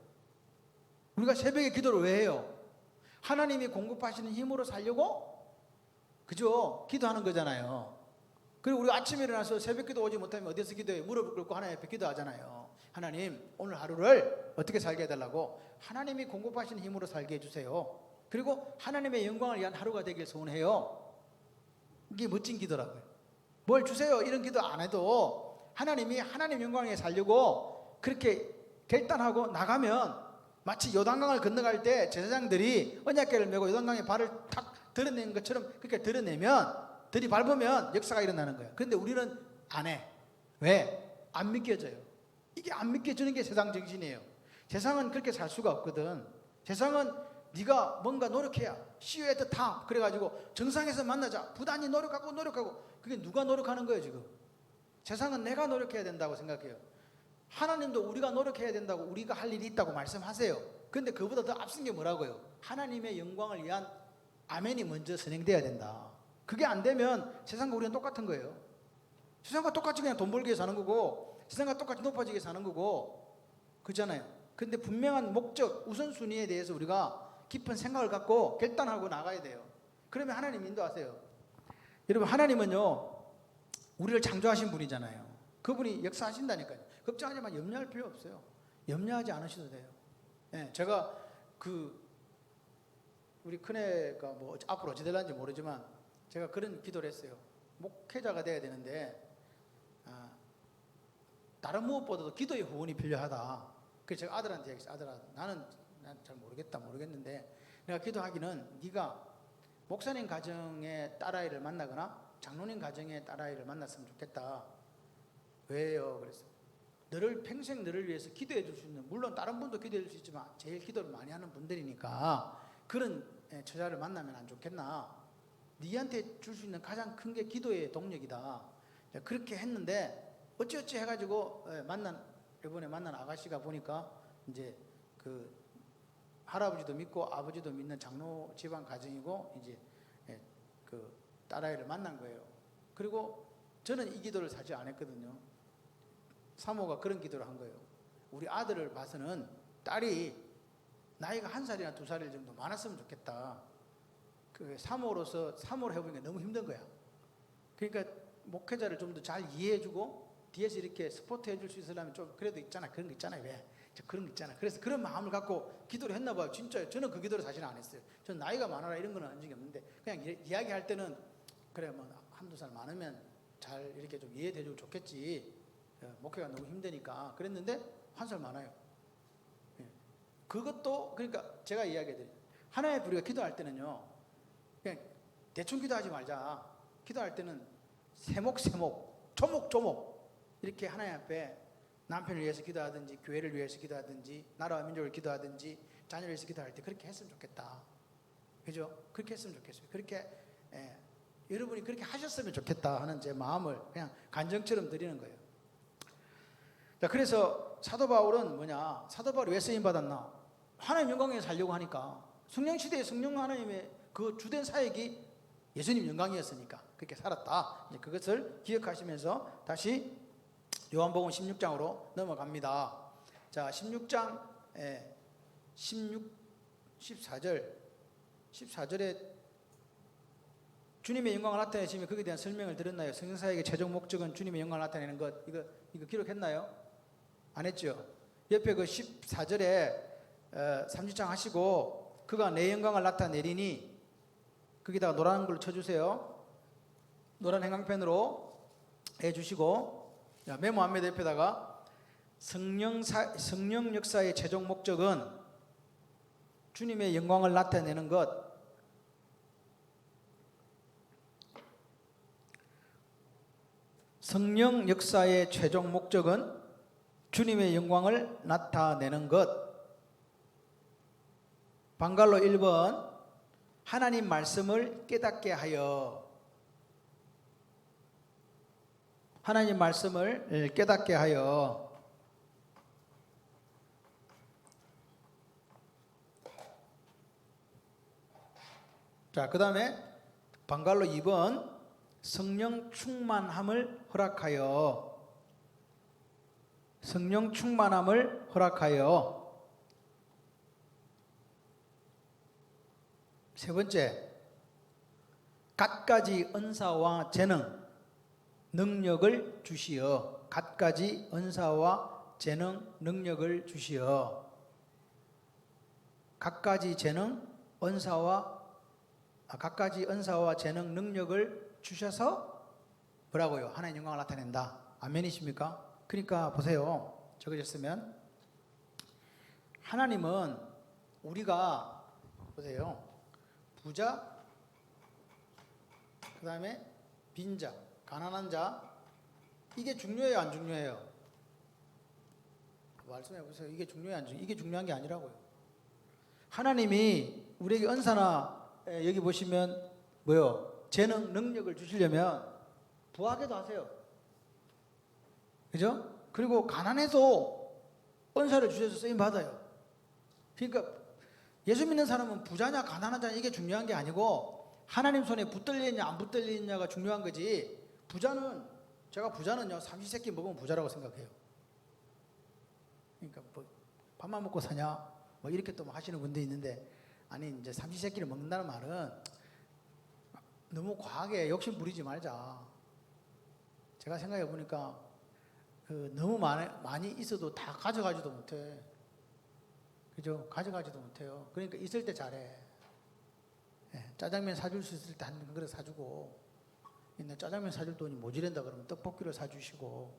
우리가 새벽에 기도를 왜 해요? 하나님이 공급하시는 힘으로 살려고, 그죠? 기도하는 거잖아요. 그리고 우리 아침에 일어나서 새벽 기도 오지 못하면 어디서 기도해요? 무릎을 꿇고 하나님 앞에 기도하잖아요. 하나님, 오늘 하루를 어떻게 살게 해달라고? 하나님이 공급하시는 힘으로 살게 해주세요. 그리고 하나님의 영광을 위한 하루가 되길 소원해요. 이게 멋진 기도라고요. 뭘 주세요 이런 기도 안 해도 하나님이 하나님 영광을 위해 살려고 그렇게 결단하고 나가면, 마치 요단강을 건너갈 때 제사장들이 언약궤를 메고 요단강에 발을 탁 드러내는 것처럼 그렇게 드러내면, 들이밟으면 역사가 일어나는 거예요. 그런데 우리는 안 해. 왜? 안 믿겨져요. 이게 안 믿겨지는 게 세상 정신이에요. 세상은 그렇게 살 수가 없거든. 세상은 네가 뭔가 노력해야 see you at the top 그래가지고 정상에서 만나자 부단히 노력하고 그게 누가 노력하는 거예요 지금? 세상은 내가 노력해야 된다고 생각해요. 하나님도 우리가 노력해야 된다고, 우리가 할 일이 있다고 말씀하세요. 근데 그보다 더 앞선 게 뭐라고요? 하나님의 영광을 위한 아멘이 먼저 선행돼야 된다. 그게 안 되면 세상과 우리는 똑같은 거예요. 세상과 똑같이 그냥 돈 벌기 위해 사는 거고, 세상과 똑같이 높아지기 위해 사는 거고, 그렇잖아요. 근데 분명한 목적, 우선순위에 대해서 우리가 깊은 생각을 갖고 결단하고 나가야 돼요. 그러면 하나님 인도하세요. 여러분, 하나님은요, 우리를 창조하신 분이잖아요. 그분이 역사하신다니까요. 걱정하지만 염려할 필요 없어요. 염려하지 않으셔도 돼요. 네, 제가 우리 큰애가 뭐 앞으로 어찌 될는지 모르지만 제가 그런 기도를 했어요. 목회자가 돼야 되는데 다른 무엇보다도 기도의 후원이 필요하다. 그래서 제가 아들한테 얘기했어요. 아들아, 나는 잘 모르겠는데 내가 기도하기는 네가 목사님 가정의 딸아이를 만나거나 장로님 가정의 딸아이를 만났으면 좋겠다. 왜요? 그래서 평생 너를 위해서 기도해 줄 수 있는, 물론 다른 분도 기도해 줄 수 있지만 제일 기도를 많이 하는 분들이니까 그런 처자를 만나면 안 좋겠나? 네한테 줄 수 있는 가장 큰 게 기도의 동력이다. 그렇게 했는데 어찌어찌 해가지고 이번에 만난 아가씨가 보니까 이제 그 할아버지도 믿고 아버지도 믿는 장로 집안 가정이고 이제 그 딸아이를 만난 거예요. 그리고 저는 이 기도를 사실 안 했거든요. 사모가 그런 기도를 한 거예요. 우리 아들을 봐서는 딸이 나이가 1살이나 2살 정도 많았으면 좋겠다. 그 사모를 해보니까 너무 힘든 거야. 그러니까 목회자를 좀 더 잘 이해해주고 뒤에서 이렇게 스포트 해줄 수 있으려면 좀 그래도 있잖아. 그런 거 있잖아요. 왜? 그런 거 있잖아. 그래서 그런 마음을 갖고 기도를 했나 봐요. 진짜요. 저는 그 기도를 사실 안 했어요. 저는 나이가 많아라 이런 거는 한 적이 없는데 그냥 이야기할 때는 그래 뭐 1~2살 많으면 잘 이렇게 좀 이해해주면 좋겠지. 목회가 너무 힘드니까 그랬는데 1살 많아요. 그것도 그러니까 제가 이야기해드려요. 하나님 우리가 기도할 때는요, 그냥 대충 기도하지 말자. 기도할 때는 세목 조목 이렇게 하나님 앞에 남편을 위해서 기도하든지 교회를 위해서 기도하든지 나라와 민족을 기도하든지 자녀를 위해서 기도할 때 그렇게 했으면 좋겠다. 그죠? 그렇게 했으면 좋겠어요. 그렇게 여러분이 그렇게 하셨으면 좋겠다 하는 제 마음을 그냥 간정처럼 드리는 거예요. 자, 그래서 사도 바울은 뭐냐? 사도 바울이 왜 쓰임 받았나? 하나님 영광에 살려고 하니까. 성령 시대에 성령 하나님의 그 주된 사역이 예수님 영광이었으니까 그렇게 살았다. 이제 그것을 기억하시면서 다시 요한복음 16장으로 넘어갑니다. 자, 16장 14절에 주님의 영광을 나타내시면 거기에 대한 설명을 드렸나요? 성경사역의 최종 목적은 주님의 영광을 나타내는 것. 이거 기록했나요? 안 했죠? 옆에 그 14절에 30장 하시고 그가 내 영광을 나타내리니 거기다가 노란 걸로 쳐주세요. 노란 형광펜으로 해주시고 메모합니다. 옆에다가 성령 역사의 최종 목적은 주님의 영광을 나타내는 것. 성령 역사의 최종 목적은 주님의 영광을 나타내는 것. 방갈로 1번 하나님 말씀을 깨닫게 하여. 하나님 말씀을 깨닫게 하여. 자, 그 다음에 방갈로 2번 성령 충만함을 허락하여. 성령 충만함을 허락하여. 세 번째, 갖가지 은사와 재능, 능력을 주시어. 갖가지 은사와 재능, 능력을 주시어. 갖가지 은사와 재능, 능력을 주셔서 뭐라고요? 하나님 영광을 나타낸다. 아멘이십니까? 그러니까 보세요. 적어졌으면 하나님은 우리가 보세요. 부자, 그 다음에 빈자, 가난한 자, 이게 중요해요, 안 중요해요? 말씀해 보세요. 이게 중요해, 안 중요해? 이게 중요한 게 아니라고요. 하나님이 우리에게 은사나 여기 보시면 뭐요? 재능, 능력을 주시려면 부하게도 하세요. 그죠? 그리고 가난해도 은사를 주셔서 쓰임 받아요. 그러니까 예수 믿는 사람은 부자냐 가난하냐 이게 중요한 게 아니고 하나님 손에 붙들려 있냐 안 붙들려 있냐가 중요한 거지. 제가 부자는요 삼시세끼 먹으면 부자라고 생각해요. 그러니까 뭐 밥만 먹고 사냐 뭐 이렇게 또 하시는 분도 있는데, 아니 이제 삼시세끼를 먹는다는 말은 너무 과하게 욕심 부리지 말자. 제가 생각해 보니까 너무 많이 있어도 다 가져가지도 못해. 그죠? 가져가지도 못해요. 그러니까 있을 때 잘해. 예, 짜장면 사줄 수 있을 때 한 그릇 사주고, 짜장면 사줄 돈이 모자란다 그러면 떡볶이를 사주시고,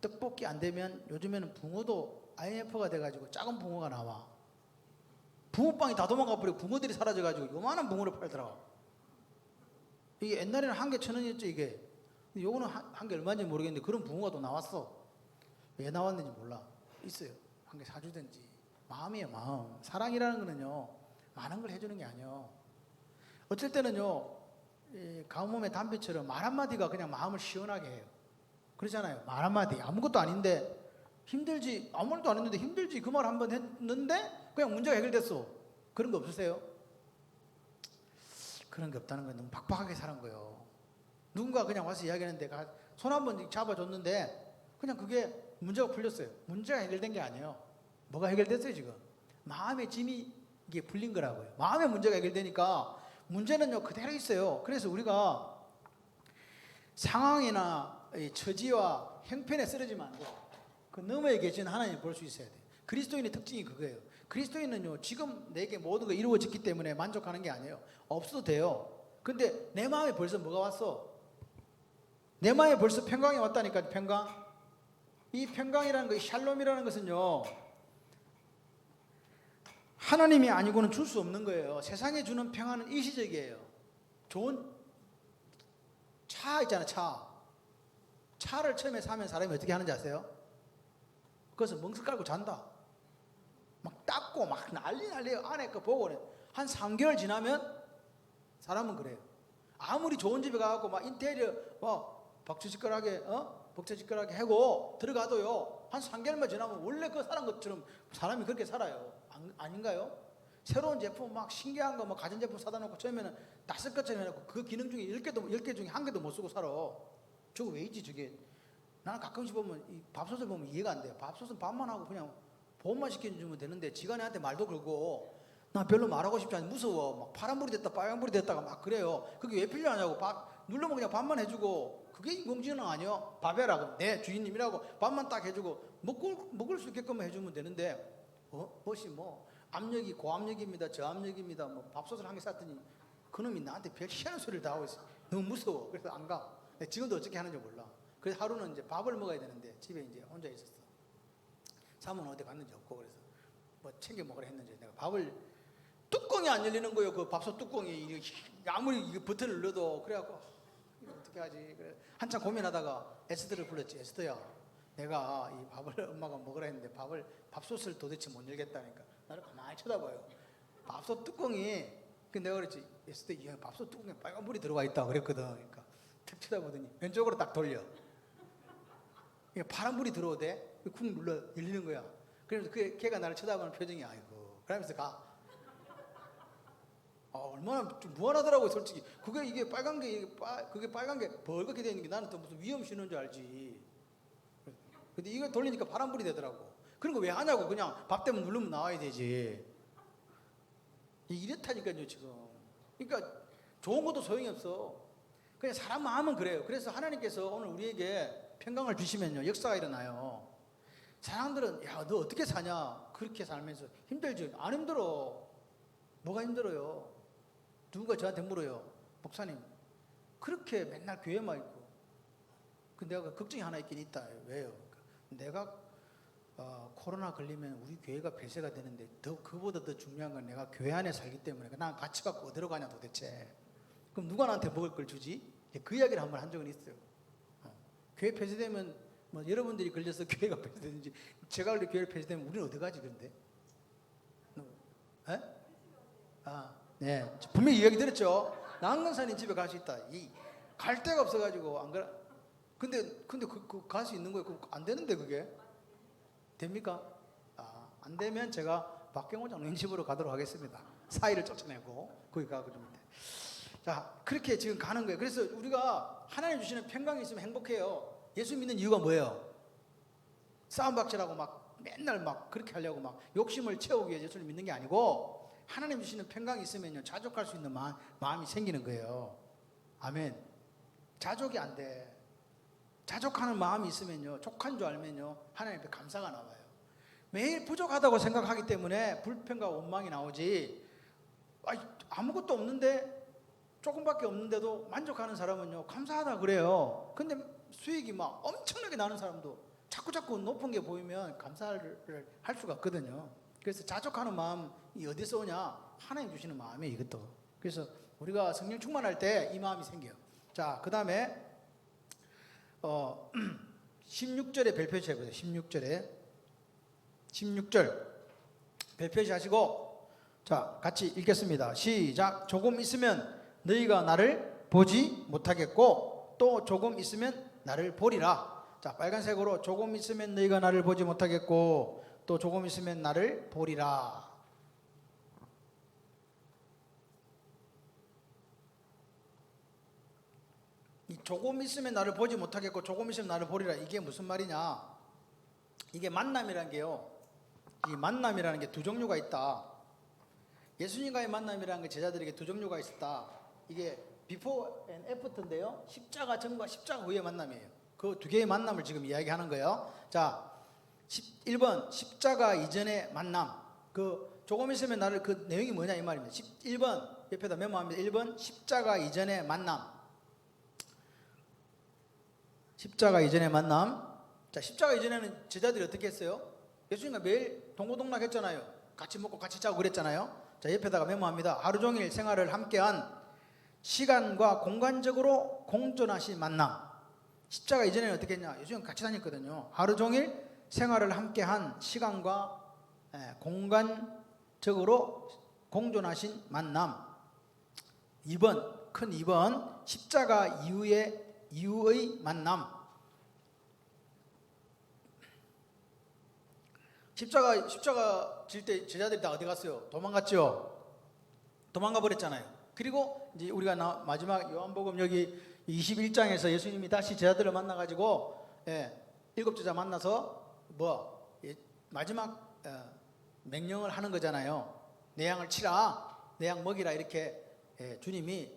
떡볶이 안 되면 요즘에는 붕어도 IMF가 돼가지고 작은 붕어가 나와. 붕어빵이 다 도망가 버리고 붕어들이 사라져가지고 요만한 붕어를 팔더라. 이게 옛날에는 한 개 1,000원이었죠 이게. 요거는 한 개 얼마인지 모르겠는데 그런 붕어가 또 나왔어. 왜 나왔는지 몰라. 있어요. 한 개 사주든지. 마음이에요, 마음. 사랑이라는 거는요 많은 걸 해주는 게 아니에요. 어쩔 때는요 가뭄의 담배처럼 말 한마디가 그냥 마음을 시원하게 해요. 그러잖아요. 말 한마디 아무것도 아닌데 힘들지, 아무 말도 안 했는데 힘들지 그 말 한 번 했는데 그냥 문제가 해결됐어. 그런 거 없으세요? 그런 게 없다는 건 너무 팍팍하게 사는 거예요. 누군가 그냥 와서 이야기하는데 손 한 번 잡아줬는데 그냥 그게 문제가 풀렸어요. 문제가 해결된 게 아니에요. 뭐가 해결됐어요 지금? 마음의 짐이 이게 풀린 거라고요. 마음의 문제가 해결되니까 문제는요 그대로 있어요. 그래서 우리가 상황이나 처지와 형편에 쓰러지면 안 돼요. 그 너머에 계신 하나님을 볼 수 있어야 돼요. 그리스도인의 특징이 그거예요. 그리스도인은요 지금 내게 모든 거 이루어졌기 때문에 만족하는 게 아니에요. 없어도 돼요. 근데 내 마음에 벌써 뭐가 왔어? 내 마음에 벌써 평강이 왔다니까. 평강. 이 평강이라는 거, 이 샬롬이라는 것은요 하나님이 아니고는 줄 수 없는 거예요. 세상에 주는 평안은 일시적이에요. 좋은 차 있잖아, 차를 처음에 사면 사람이 어떻게 하는지 아세요? 그래서 멍석 깔고 잔다. 막 닦고 막 난리예요. 안에 거 보고 한 3개월 지나면 사람은 그래요. 아무리 좋은 집에 가고 막 인테리어 박주짓거하게 벅차짓거하게 하고 들어가도요 한 3개월만 지나면 원래 그 사는 것처럼 사람이 그렇게 살아요. 아닌가요? 새로운 제품 막 신기한 거 뭐 가전제품 사다 놓고 처음에는 5것처럼 해놓고 그 기능 중에 10개 중에 1개도 못 쓰고 살아. 저거 왜 있지 저게? 나는 가끔씩 보면 이 밥솥을 보면 이해가 안 돼요. 밥솥은 밥만 하고 그냥 보험만 시켜주면 되는데 지가 내한테 말도 걸고 나 별로 말하고 싶지 않아. 무서워. 막 파란불이 됐다 빨간불이 됐다가 막 그래요. 그게 왜 필요하냐고. 밥 누르면 그냥 밥만 해주고 그게 인공지능 아니요? 밥 해라고. 네 주인님이라고 밥만 딱 해주고 먹을 수 있게끔 해주면 되는데 무엇이 압력이 고압력입니다 저압력입니다 밥솥을 한 개 쌌더니 그놈이 나한테 별 희한한 소리를 다 하고 있어. 너무 무서워. 그래서 안 가. 지금도 어떻게 하는지 몰라. 그래서 하루는 이제 밥을 먹어야 되는데 집에 이제 혼자 있었어. 사모는 어디 갔는지 없고 그래서 뭐 챙겨 먹으라 했는지 내가 밥을 뚜껑이 안 열리는 거예요. 그 밥솥 뚜껑이 아무리 버튼을 눌러도. 그래갖고 이거 어떻게 하지? 그래 한참 고민하다가 에스더를 불렀지. 에스더야, 내가 이 밥을 엄마가 먹으라 했는데 밥솥을 도대체 못 열겠다니까. 나를 가만히 쳐다봐요. 밥솥 뚜껑이. 내가 그랬지. 에스더, 이 밥솥 뚜껑에 빨간 불이 들어가 있다 그랬거든. 그러니까 탁 쳐다보더니 왼쪽으로 딱 돌려. 파란 불이 들어오대. 쿵 눌러 열리는 거야. 그러면서 걔가 나를 쳐다보는 표정이 아이고. 그러면서 가. 얼마나 좀 무한하더라고요, 솔직히. 이게 빨간 게 그게 빨간 게 벌겋게 되는 게 나는 또 무슨 위험 신호인 줄 알지. 근데 이거 돌리니까 파란불이 되더라고. 그런 거 왜 하냐고. 그냥 밥 때문에 누르면 나와야 되지. 이렇다니까요 지금. 그러니까 좋은 것도 소용이 없어. 그냥 사람 마음은 그래요. 그래서 하나님께서 오늘 우리에게 평강을 주시면요 역사가 일어나요. 사람들은 야 너 어떻게 사냐 그렇게 살면서 힘들지. 안 힘들어. 뭐가 힘들어요? 누군가 저한테 물어요. 목사님 그렇게 맨날 교회만 있고 근데 내가 걱정이 하나 있긴 있다. 왜요? 내가 코로나 걸리면 우리 교회가 폐쇄가 되는데 그보다 더 중요한 건 내가 교회 안에 살기 때문에 난 같이 갖고 어디로 가냐 도대체. 그럼 누가 나한테 먹을 걸 주지? 그 이야기를 한번 한 적은 있어요. 교회 폐쇄되면 여러분들이 걸려서 교회가 폐쇄되는지 제가 걸려 교회를 폐쇄되면 우리는 어디 가지 근데? 네, 분명히 이야기 들었죠. 난근산인 집에 갈 수 있다. 갈 데가 없어가지고 안 그래? 근데 갈 수 있는 거예요? 안 되는데 그게 됩니까? 안 되면 제가 박경호 장로님 집으로 가도록 하겠습니다. 사이를 쫓아내고 거기 가고 좀. 자, 그렇게 지금 가는 거예요. 그래서 우리가 하나님 주시는 평강이 있으면 행복해요. 예수 믿는 이유가 뭐예요? 싸움박질하고 막 맨날 막 그렇게 하려고 막 욕심을 채우기 위해 예수를 믿는 게 아니고 하나님 주시는 평강이 있으면요 자족할 수 있는 마음이 생기는 거예요. 아멘. 자족이 안 돼. 자족하는 마음이 있으면요 족한 줄 알면요 하나님 앞에 감사가 나와요. 매일 부족하다고 생각하기 때문에 불평과 원망이 나오지. 아무것도 없는데 조금밖에 없는데도 만족하는 사람은요 감사하다 그래요. 근데 수익이 막 엄청나게 나는 사람도 자꾸 높은 게 보이면 감사를 할 수가 없거든요. 그래서 자족하는 마음이 어디서 오냐? 하나님 주시는 마음이에요, 이것도. 그래서 우리가 성령 충만할 때 이 마음이 생겨요. 자, 그 다음에 16절에 별표시 해보세요. 16절 별표시 하시고 자 같이 읽겠습니다. 시작. 조금 있으면 너희가 나를 보지 못하겠고 또 조금 있으면 나를 보리라. 자, 빨간색으로 조금 있으면 너희가 나를 보지 못하겠고 또 조금 있으면 나를 보리라. 이 조금 있으면 나를 보지 못하겠고 조금 있으면 나를 보리라, 이게 무슨 말이냐? 이게 만남이라는 게요, 이 만남이라는 게 두 종류가 있다. 예수님과의 만남이라는 게 제자들에게 두 종류가 있었다. 이게 비포 앤 애프터인데요, 십자가 전과 십자가 후의 만남이에요. 그 두 개의 만남을 지금 이야기하는 거예요. 자, 1번 십자가 이전의 만남. 그 조금 있으면 나를, 그 내용이 뭐냐 이 말입니다. 1번 옆에다 메모합니다. 1번 십자가 이전의 만남. 십자가 이전의 만남. 자, 십자가 이전에는 제자들이 어떻게 했어요? 예수님과 매일 동고동락 했잖아요. 같이 먹고 같이 자고 그랬잖아요. 자, 옆에다가 메모합니다. 하루 종일 생활을 함께한 시간과 공간적으로 공존하신 만남. 십자가 이전에는 어떻게 했냐? 예수님 같이 다녔거든요. 하루 종일 생활을 함께한 시간과 공간적으로 공존하신 만남. 2번, 큰 2번, 십자가 이후의 만남. 십자가 질 때 제자들이 다 어디 갔어요? 도망갔죠? 도망가 버렸잖아요. 그리고 이제 우리가 마지막 요한복음 여기 21장에서 예수님이 다시 제자들을 만나가지고 7제자 만나서 마지막 명령을 하는 거잖아요. 내 양을 치라, 내 양 먹이라, 이렇게 주님이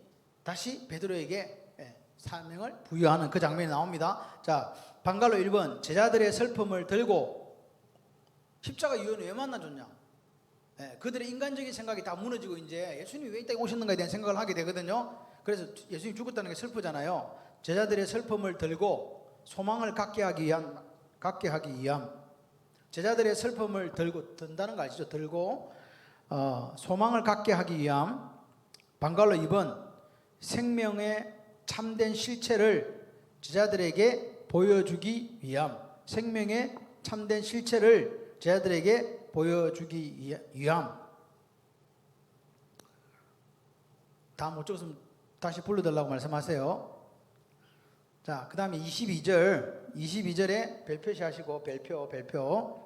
다시 베드로에게 사명을 부여하는 그 장면이 나옵니다. 자, 방갈로 1번, 제자들의 슬픔을 들고. 십자가 이후에는 왜 만나줬냐? 그들의 인간적인 생각이 다 무너지고 이제 예수님이 왜 이 땅에 오셨는가에 대한 생각을 하게 되거든요. 그래서 예수님이 죽었다는 게 슬프잖아요. 제자들의 슬픔을 들고 소망을 갖게 하기 위함. 제자들의 슬픔을 든다는 거 아시죠? 들고 소망을 갖게 하기 위함. 방갈로 2번, 생명의 참된 실체를 제자들에게 보여주기 위함. 생명의 참된 실체를 제자들에게 보여주기 위함. 다 못 적었으면 다시 불러달라고 말씀하세요. 자, 그 다음에 22절에 별표시 하시고, 별표.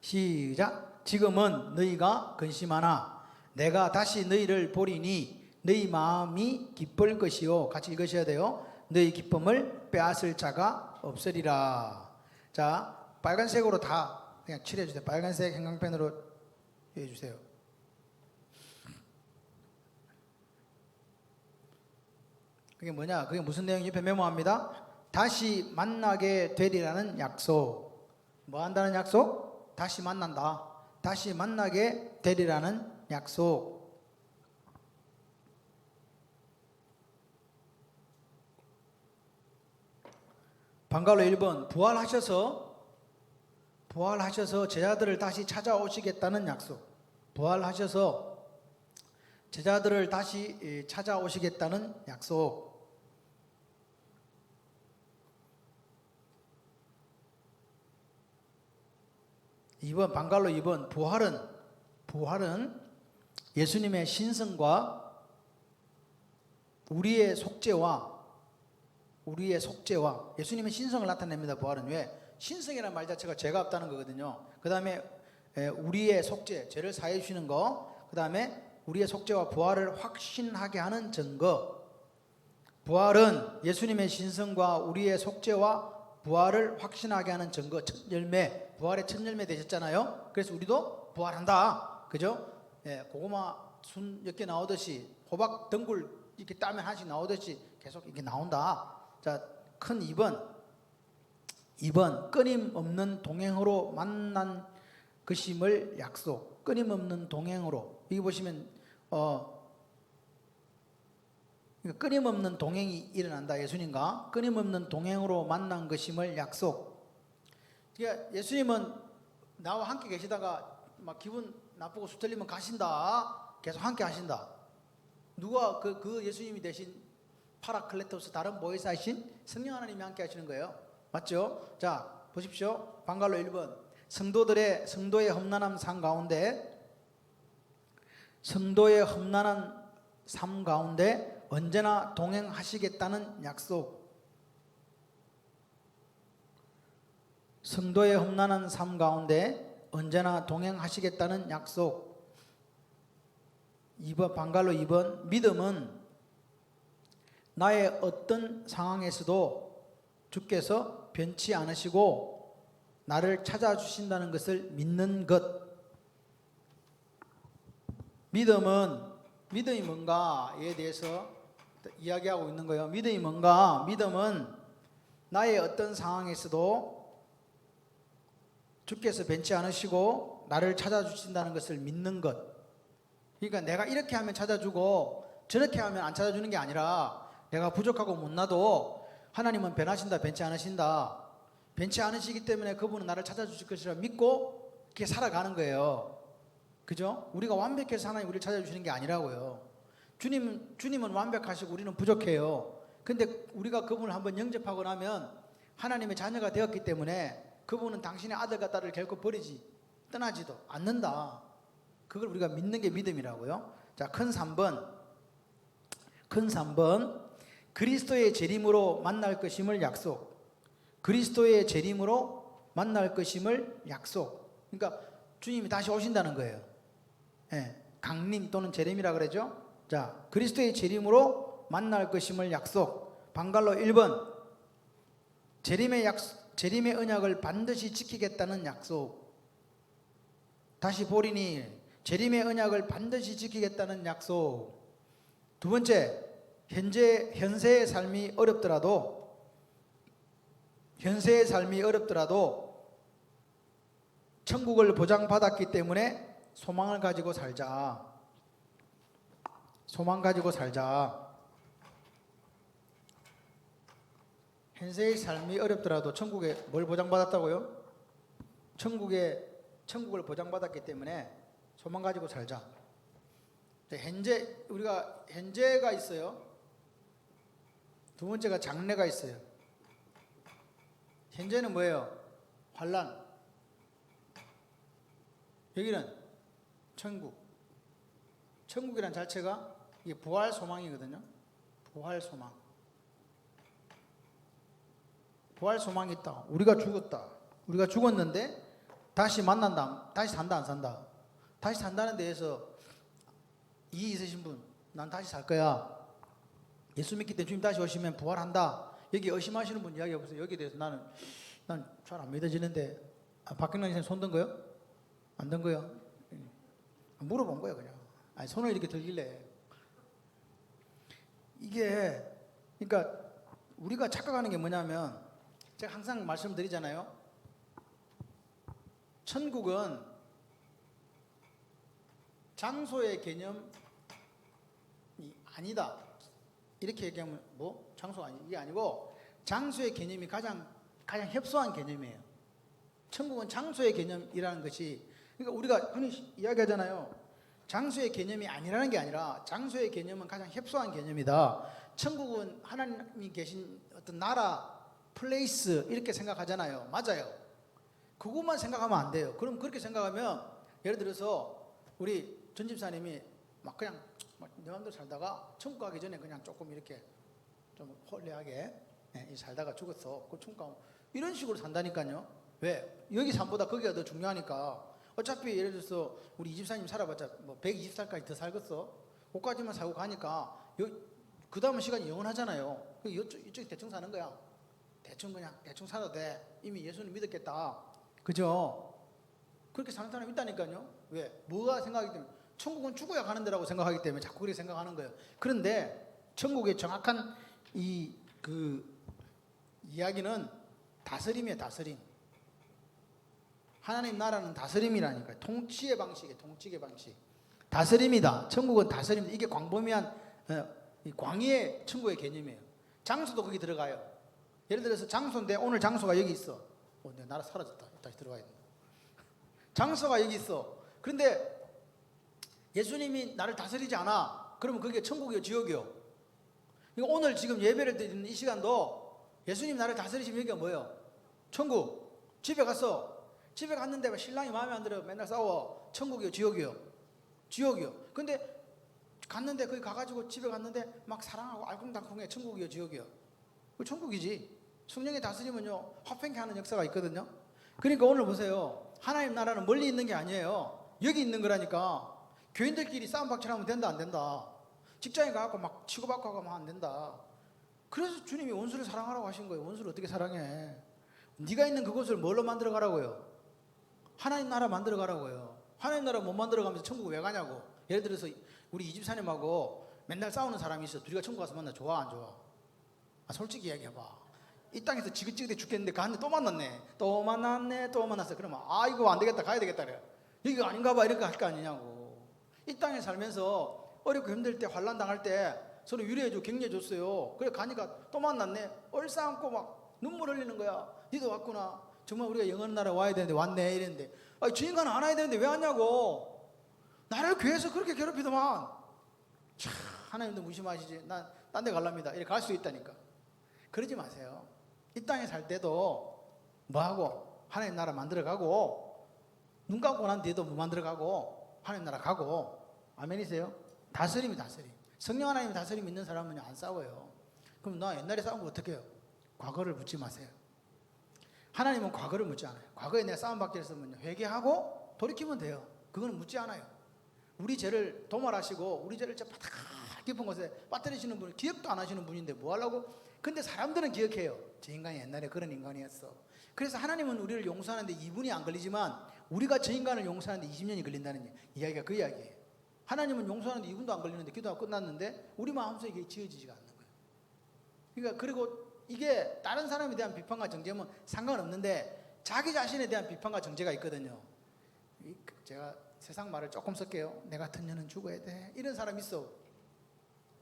시작. 지금은 너희가 근심하나 내가 다시 너희를 보리니 너희 마음이 기쁠 것이요. 같이 읽으셔야 돼요. 너희 기쁨을 빼앗을 자가 없으리라. 자, 빨간색으로 다 그냥 칠해주세요. 빨간색 형광펜으로 해주세요. 그게 뭐냐? 그게 무슨 내용? 옆에 메모합니다. 다시 만나게 되리라는 약속. 뭐 한다는 약속? 다시 만난다. 다시 만나게 되리라는 약속. 방갈로 1번, 부활하셔서 제자들을 다시 찾아오시겠다는 약속. 부활하셔서 제자들을 다시 찾아오시겠다는 약속. 2번, 방갈로 2번, 부활은 예수님의 신성과 우리의 속죄와 우리의 속죄와 예수님의 신성을 나타냅니다. 부활은 왜? 신성이라는 말 자체가 죄가 없다는 거거든요. 그 다음에 우리의 속죄, 죄를 사해 주시는 거, 그 다음에 우리의 속죄와 부활을 확신하게 하는 증거. 부활은 예수님의 신성과 우리의 속죄와 부활을 확신하게 하는 증거, 첫 열매, 부활의 첫 열매 되셨잖아요. 그래서 우리도 부활한다, 그죠? 고구마 순 이렇게 나오듯이, 호박 덩굴 이렇게 따면 하나씩 나오듯이 계속 이렇게 나온다. 자, 큰 2번 끊임없는 동행으로 만난 것임을 약속. 끊임없는 동행으로. 여기 보시면 끊임없는 동행이 일어난다. 예수님과 끊임없는 동행으로 만난 것임을 약속. 그러니까 예수님은 나와 함께 계시다가 막 기분 나쁘고 수틀리면 가신다. 계속 함께 하신다. 누가 그 예수님이 대신 파라클레토스, 다른 보혜사이신 성령 하나님이 함께 하시는 거예요. 맞죠? 자, 보십시오. 방갈로 1번. 성도의 험난한 삶 가운데 언제나 동행하시겠다는 약속. 성도의 험난한 삶 가운데 언제나 동행하시겠다는 약속. 2번, 방갈로 2번. 믿음은 나의 어떤 상황에서도 주께서 변치 않으시고 나를 찾아주신다는 것을 믿는 것. 믿음이 뭔가에 대해서 이야기하고 있는 거예요. 믿음이 뭔가? 믿음은 나의 어떤 상황에서도 주께서 변치 않으시고 나를 찾아주신다는 것을 믿는 것. 그러니까 내가 이렇게 하면 찾아주고 저렇게 하면 안 찾아주는 게 아니라, 내가 부족하고 못나도 하나님은 변하신다, 변치 않으신다. 변치 않으시기 때문에 그분은 나를 찾아주실 것이라 믿고 이렇게 살아가는 거예요. 그죠? 우리가 완벽해서 하나님 우리를 찾아주시는 게 아니라고요. 주님은 완벽하시고 우리는 부족해요. 근데 우리가 그분을 한번 영접하고 나면 하나님의 자녀가 되었기 때문에 그분은 당신의 아들과 딸을 결코 떠나지도 않는다. 그걸 우리가 믿는 게 믿음이라고요. 자, 큰 3번. 그리스도의 재림으로 만날 것임을 약속. 그리스도의 재림으로 만날 것임을 약속. 그러니까 주님이 다시 오신다는 거예요. 강림 또는 재림이라 그러죠. 자, 그리스도의 재림으로 만날 것임을 약속. 방갈로 1번. 재림의 언약을 반드시 지키겠다는 약속. 다시 보리니 재림의 언약을 반드시 지키겠다는 약속. 두 번째, 현세의 삶이 어렵더라도 천국을 보장받았기 때문에 소망 가지고 살자. 현세의 삶이 어렵더라도 천국에 뭘 보장받았다고요? 천국을 보장받았기 때문에 소망 가지고 살자. 우리가 현재가 있어요. 두 번째가 장래가 있어요. 현재는 뭐예요? 환난. 여기는 천국. 천국이란 자체가 이게 부활 소망이거든요. 부활 소망이 있다. 우리가 죽었는데 다시 만난다. 다시 산다, 안 산다? 다시 산다는 데에서 이해 있으신 분, 난 다시 살 거야. 예수 믿기 때문에 주님 다시 오시면 부활한다. 여기 의심하시는 분 이야기해 보세요. 여기에 대해서 난 잘 안 믿어지는데. 박경란 선생님 손 든 거요? 안 든 거요? 물어본 거예요, 그냥. 손을 이렇게 들길래. 이게, 그러니까 우리가 착각하는 게 뭐냐면, 제가 항상 말씀드리잖아요. 천국은 장소의 개념이 아니다. 이렇게 얘기하면 장소가 이게 아니고, 장소의 개념이 가장 협소한 개념이에요. 천국은 장소의 개념이라는 것이, 그러니까 우리가 흔히 이야기하잖아요. 장소의 개념이 아니라는 게 아니라 장소의 개념은 가장 협소한 개념이다. 천국은 하나님이 계신 어떤 나라, 플레이스 이렇게 생각하잖아요. 맞아요. 그것만 생각하면 안 돼요. 그럼 그렇게 생각하면, 예를 들어서 우리 전 집사님이 그냥 내 마음대로 살다가 천국 가기 전에 그냥 조금 이렇게 좀 홀리하게 예, 살다가 죽었어. 그 천국 가면 이런 식으로 산다니까요. 왜? 여기 삶보다 거기가 더 중요하니까. 어차피 예를 들어서 우리 이 집사님 살아봤자 뭐 120살까지 더 살겠어. 그까지만 살고 가니까 그 다음은 시간이 영원하잖아요. 이쪽이 대충 사는 거야. 대충 그냥 대충 살아도 돼. 이미 예수님 믿었겠다. 그죠? 그렇게 사는 사람이 있다니까요. 왜? 뭐가 생각하기 때문에 천국은 죽어야 가는 데라고 생각하기 때문에 자꾸 그렇게 생각하는 거예요. 그런데 천국의 정확한 이야기는 다스림이에요. 다스림. 하나님 나라는 다스림이라니까요. 통치의 방식이에요. 통치의 방식. 다스림이다. 천국은 다스림이다. 이게 광범위한 광의의 천국의 개념이에요. 장소도 거기 들어가요. 예를 들어서 장소인데 오늘 장소가 여기 있어. 내 나라 사라졌다. 다시 들어가야 된다. 장소가 여기 있어. 그런데 예수님이 나를 다스리지 않아. 그러면 그게 천국이요, 지옥이요. 그러니까 오늘 지금 예배를 드리는 이 시간도 예수님 나를 다스리시면 여기가 뭐예요? 천국. 집에 갔어. 집에 갔는데 신랑이 마음에 안 들어. 맨날 싸워. 천국이요, 지옥이요? 지옥이요. 근데 갔는데 거기 가가지고 집에 갔는데 막 사랑하고 알콩달콩해. 천국이요, 지옥이요? 그 천국이지. 성령의 다스리면요 화평케 하는 역사가 있거든요. 그러니까 오늘 보세요. 하나님 나라는 멀리 있는 게 아니에요. 여기 있는 거라니까. 교인들끼리 싸움 박질하면 된다 안 된다. 직장에 가서 막 치고받고 하면 안 된다. 그래서 주님이 원수를 사랑하라고 하신 거예요. 원수를 어떻게 사랑해? 네가 있는 그곳을 뭘로 만들어 가라고요? 하나님 나라 만들어 가라고요. 하나님 나라 못 만들어 가면서 천국 왜 가냐고. 예를 들어서 우리 이 집사님하고 맨날 싸우는 사람이 있어. 둘이가 천국 가서 만나. 좋아 안 좋아? 솔직히 이야기해봐. 이 땅에서 지긋지긋해 죽겠는데 갔는데 또 만났네. 또 만났네. 또 만났어. 그러면 이거 안 되겠다. 가야 되겠다. 그래. 여기가 아닌가 봐. 이렇게 할 거 아니냐고. 이 땅에 살면서 어렵고 힘들 때 환난 당할 때 서로 위로해주고 격려해줬어요. 그래 가니까 또 만났네. 얼싸안고 막 눈물 흘리는 거야. 니도 왔구나. 정말 우리가 영원한 나라 와야 되는데 왔네. 이랬는데 주인공은 안 와야 되는데 왜 왔냐고. 나를 교회에서 그렇게 괴롭히더만. 참 하나님도 무심하시지. 난 딴 데 갈랍니다. 이렇게 갈 수 있다니까. 그러지 마세요. 이 땅에 살 때도 뭐하고 하나님 나라 만들어가고 눈 감고 난 뒤에도 뭐 만들어가고 하나님 나라 가고. 아멘이세요? 다스림이 다스림. 성령 하나님 다스림 있는 사람은 안 싸워요. 그럼 나 옛날에 싸운 거 어떻게 해요? 과거를 묻지 마세요. 하나님은 과거를 묻지 않아요. 과거에 내가 싸움 받게 했으면 회개하고 돌이키면 돼요. 그거는 묻지 않아요. 우리 죄를 도말하시고 우리 죄를 바닥 깊은 곳에 빠뜨리시는 분, 기억도 안 하시는 분인데 뭐 하려고? 근데 사람들은 기억해요. 저 인간이 옛날에 그런 인간이었어. 그래서 하나님은 우리를 용서하는데 2분이 안 걸리지만 우리가 저 인간을 용서하는데 20년이 걸린다는 이야기가 그 이야기예요. 하나님은 용서하는데 2분도 안 걸리는데 기도가 끝났는데 우리 마음속에 이게 지어지지가 않는 거예요. 그러니까 그리고 이게 다른 사람에 대한 비판과 정죄면 상관없는데 자기 자신에 대한 비판과 정죄가 있거든요. 제가 세상 말을 조금 쓸게요. 내 같은 년은 죽어야 돼. 이런 사람이 있어.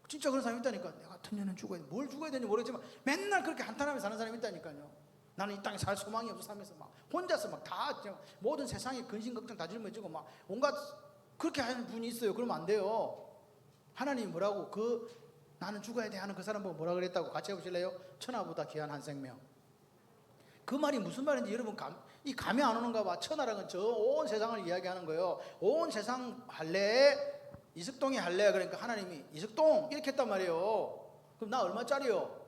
진짜 그런 사람이 있다니까. 내 같은 년은 죽어야 돼. 뭘 죽어야 되는지 모르겠지만 맨날 그렇게 한탄하며 사는 사람이 있다니까요. 나는 이 땅에 살 소망이 없어 하면서 막 혼자서 막 다 모든 세상의 근심 걱정 다 짊어지고 막 온갖 그렇게 하는 분이 있어요. 그러면 안 돼요. 하나님이 뭐라고 나는 죽어야 돼 하는 그 사람 보고 뭐라 그랬다고 같이 해보실래요? 천하보다 귀한 한 생명. 그 말이 무슨 말인지 여러분 감이 안 오는가 봐. 천하라는 저 온 세상을 이야기하는 거예요. 온 세상 할례에 이석동이 할례. 그러니까 하나님이 이석동 이렇게 했단 말이에요. 그럼 나 얼마짜리요?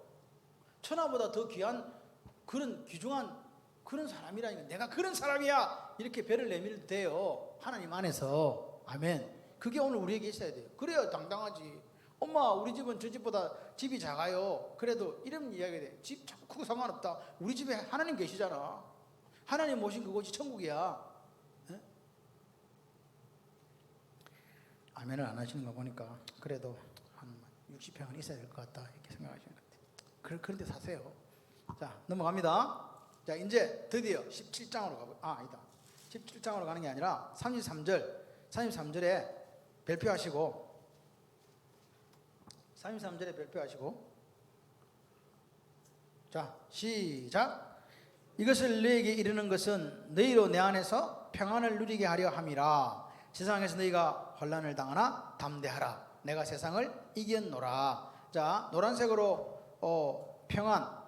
천하보다 더 귀한 그런 귀중한 그런 사람이라니까. 내가 그런 사람이야 이렇게 배를 내밀도 돼요. 하나님 안에서. 아멘. 그게 오늘 우리에게 있어야 돼요. 그래야 당당하지. 엄마 우리 집은 저 집보다 집이 작아요. 그래도 이런 이야기가 돼. 집 자꾸 크고 상관없다. 우리 집에 하나님 계시잖아. 하나님 모신 그곳이 천국이야. 네? 아멘을 안 하시는 거 보니까 그래도 한 60평은 있어야 될 것 같다 이렇게 생각하시는 것 같아요. 그런데 사세요. 자 넘어갑니다. 자 이제 드디어 17장으로 가고 아니다. 17장으로 가는 게 아니라 33절에 발표하시고 33절에 발표하시고 자 시작. 이것을 너에게 이르는 것은 너희로 내 안에서 평안을 누리게 하려 함이라. 세상에서 너희가 환난을 당하나 담대하라. 내가 세상을 이겼노라. 자 노란색으로 평안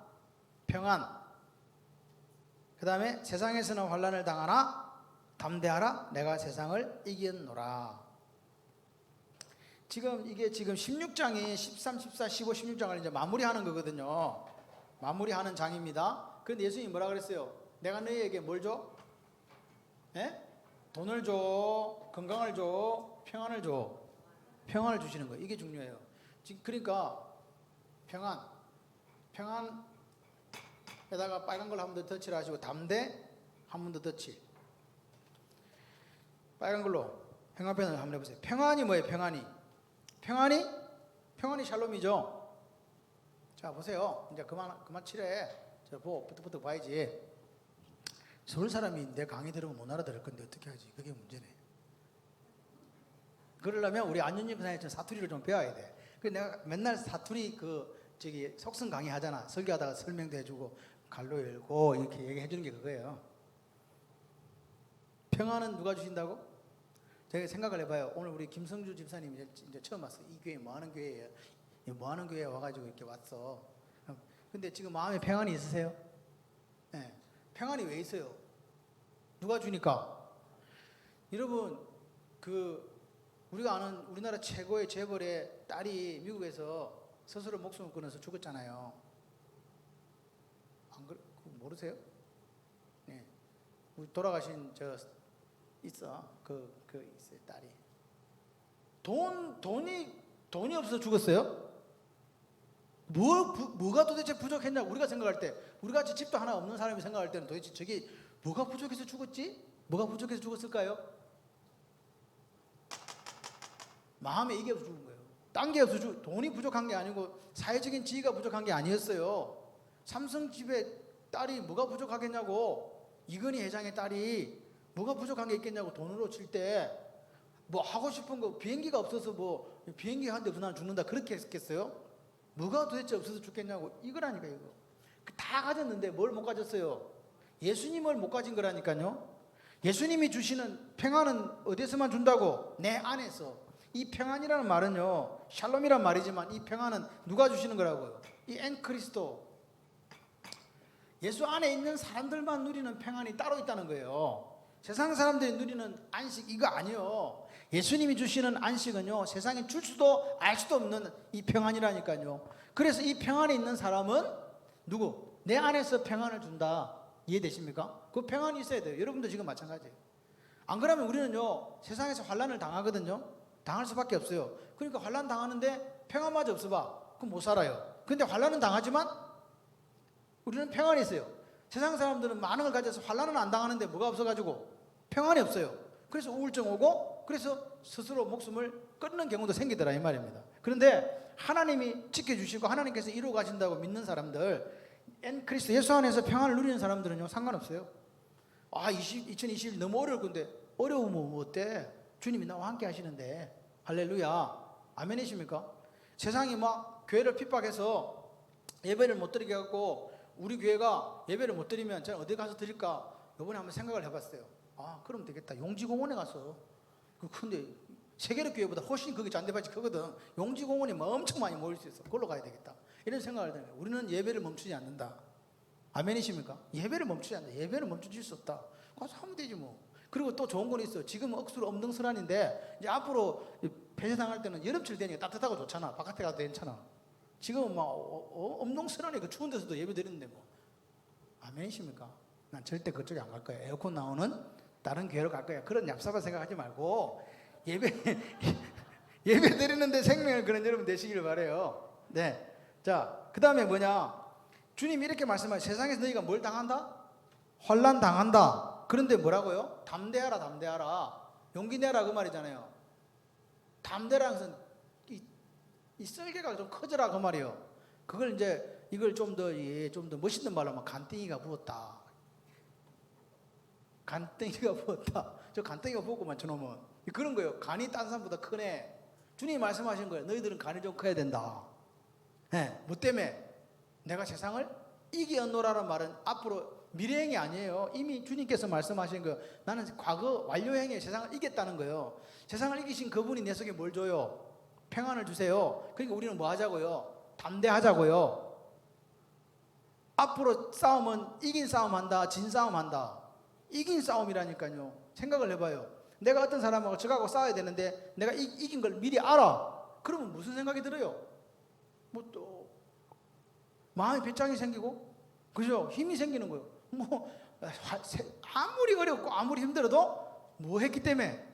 그 다음에 세상에서는 환난을 당하나 담대하라. 내가 세상을 이겼노라. 지금 이게 지금 16장이 13, 14, 15, 16장을 이제 마무리하는 거거든요. 마무리하는 장입니다. 그런데 예수님이 뭐라 그랬어요? 내가 너희에게 뭘 줘? 예? 돈을 줘, 건강을 줘, 평안을 줘. 평안을 주시는 거예요. 이게 중요해요. 지금 그러니까 평안에다가 빨간 걸 한 번 더 덧칠 하시고 담대 한 번 더 덧칠. 빨간 걸로 평안편을 한번 해보세요. 평안이 뭐예요? 평안이 샬롬이죠. 자 보세요. 이제 그만 칠해. 저 보고 부터 봐야지. 서울 사람이 내 강의 들으면 못 알아들을 건데 어떻게 하지? 그게 문제네. 그러려면 우리 안윤희 선생님 사투리를 좀 배워야 돼. 그래서 내가 맨날 사투리 속성 강의 하잖아. 설교하다가 설명도 해주고 갈로 열고 이렇게 얘기해 주는 게 그거예요. 평안은 누가 주신다고? 제가 생각을 해봐요. 오늘 우리 김성주 집사님이 이제 처음 왔어. 이 교회 뭐 하는 교회예요? 뭐 하는 교회에 와가지고 이렇게 왔어. 근데 지금 마음에 평안이 있으세요? 네. 평안이 왜 있어요? 누가 주니까? 여러분, 우리가 아는 우리나라 최고의 재벌의 딸이 미국에서 스스로 목숨을 끊어서 죽었잖아요. 안 그거 모르세요? 네. 우리 돌아가신 있어요, 딸이. 돈이 없어서 죽었어요? 뭐가 도대체 부족했냐고 우리가 생각할 때, 우리같이 집도 하나 없는 사람이 생각할 때는 도대체 저게 뭐가 부족해서 죽었지? 뭐가 부족해서 죽었을까요? 마음에 이게 없어서 죽은 거예요. 딴 게 없어서 돈이 부족한 게 아니고 사회적인 지위가 부족한 게 아니었어요. 삼성 집에 딸이 뭐가 부족하겠냐고, 이건희 회장의 딸이 뭐가 부족한 게 있겠냐고, 돈으로 칠 때 뭐 하고 싶은 거, 비행기가 없어서 뭐 비행기 한 대 없어서 나는 죽는다 그렇게 했겠어요? 뭐가 도대체 없어서 죽겠냐고, 이거라니까. 이거 다 가졌는데 뭘 못 가졌어요? 예수님을 못 가진 거라니까요. 예수님이 주시는 평안은 어디서만 준다고? 내 안에서. 이 평안이라는 말은요, 샬롬이란 말이지만 이 평안은 누가 주시는 거라고요? 이 엔크리스도, 예수 안에 있는 사람들만 누리는 평안이 따로 있다는 거예요. 세상 사람들이 누리는 안식 이거 아니요. 예수님이 주시는 안식은요, 세상에 줄 수도 알 수도 없는 이 평안이라니까요. 그래서 이 평안에 있는 사람은 누구? 내 안에서 평안을 준다. 이해되십니까? 그 평안이 있어야 돼요. 여러분도 지금 마찬가지예요. 안 그러면 우리는요, 세상에서 환난을 당하거든요. 당할 수밖에 없어요. 그러니까 환난 당하는데 평안마저 없어봐. 그럼 못 살아요. 근데 환난은 당하지만 우리는 평안이 있어요. 세상 사람들은 많은 걸 가져서 환난은 안 당하는데 뭐가 없어가지고 평안이 없어요. 그래서 우울증 오고, 그래서 스스로 목숨을 끊는 경우도 생기더라 이 말입니다. 그런데 하나님이 지켜주시고 하나님께서 이루어 가신다고 믿는 사람들, 그리스도 예수 안에서 평안을 누리는 사람들은요, 상관없어요. 2021 너무 어려울 건데, 어려우면 뭐 어때? 주님이 나와 함께 하시는데. 할렐루야. 아멘이십니까? 세상이 막 교회를 핍박해서 예배를 못 드리게 해갖고, 우리 교회가 예배를 못 드리면 저는 어디 가서 드릴까? 이번에 한번 생각을 해봤어요. 그럼 되겠다. 용지공원에 가서. 근데 세계력 교회보다 훨씬 거기 잔디밭이 크거든. 용지공원에 엄청 많이 모일 수 있어. 그걸로 가야 되겠다. 이런 생각을 해요. 우리는 예배를 멈추지 않는다. 아멘이십니까? 예배를 멈추지 않는다. 예배를 멈춰줄 수 없다. 가서 하면 되지 뭐. 그리고 또 좋은 건 있어. 지금 억수로 엄동설한인데 이제 앞으로 폐쇄당할 때는 여름철 되니까 따뜻하고 좋잖아. 바깥에 가도 괜찮아. 지금은 막 엄동설한에 그 추운 데서도 예배 드리는데 뭐. 아멘이십니까? 난 절대 그쪽에 안 갈 거야. 에어컨 나오는 다른 교회로 갈 거야. 그런 얍삽한 생각하지 말고 예배 드리는데 생명을 그런 여러분 되시기를 바래요. 네. 자, 그 다음에 뭐냐? 주님이 이렇게 말씀하세요. 세상에서 너희가 뭘 당한다? 환난 당한다. 그런데 뭐라고요? 담대하라. 용기 내라 그 말이잖아요. 담대라는 것은 이 썰개가 좀 커져라 그 말이에요. 그걸 이제 이걸 좀 더 멋있는 말로 하면 간땡이가 부었다. 저 간땡이가 부었구만 저놈은. 그런 거예요. 간이 딴 사람보다 크네. 주님이 말씀하신 거예요. 너희들은 간이 좀 커야 된다. 네, 뭐 때문에? 내가 세상을 이기었노라는 말은 앞으로 미래행이 아니에요. 이미 주님께서 말씀하신 거예요. 나는 과거 완료행에 세상을 이겼다는 거예요. 세상을 이기신 그분이 내 속에 뭘 줘요? 평안을 주세요. 그러니까 우리는 뭐 하자고요? 담대하자고요. 앞으로 싸움은 이긴 싸움 한다, 진 싸움 한다. 이긴 싸움이라니까요. 생각을 해봐요. 내가 어떤 사람하고 저하고 싸워야 되는데 내가 이긴 걸 미리 알아. 그러면 무슨 생각이 들어요? 마음의 배짱이 생기고, 그죠? 힘이 생기는 거예요. 뭐 아무리 어렵고 아무리 힘들어도 뭐 했기 때문에?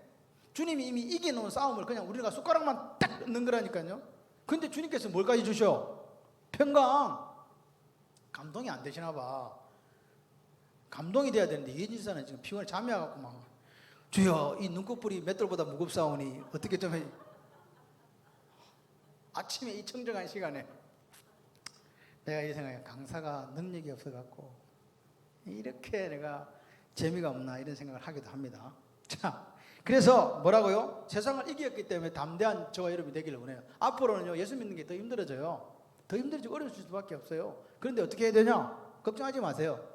주님이 이미 이겨놓은 싸움을 그냥 우리가 숟가락만 딱 넣는 거라니까요. 근데 주님께서 뭘까지 주셔? 평강. 감동이 안 되시나 봐. 감동이 돼야 되는데 이혜진 사는 지금 피곤해 잠이 와갖고 막, 주여 이 눈꺼풀이 맷돌보다 무겁사오니 어떻게 좀 해. 아침에 이 청정한 시간에 내가 이 생각에, 강사가 능력이 없어갖고 이렇게 내가 재미가 없나 이런 생각을 하기도 합니다. 자, 그래서 뭐라고요? 세상을 이겼기 때문에 담대한 저와 여러분이 되기를 원해요. 앞으로는요, 예수 믿는 게 더 힘들어져요. 더 힘들어지고 어려질 수밖에 없어요. 그런데 어떻게 해야 되냐? 걱정하지 마세요.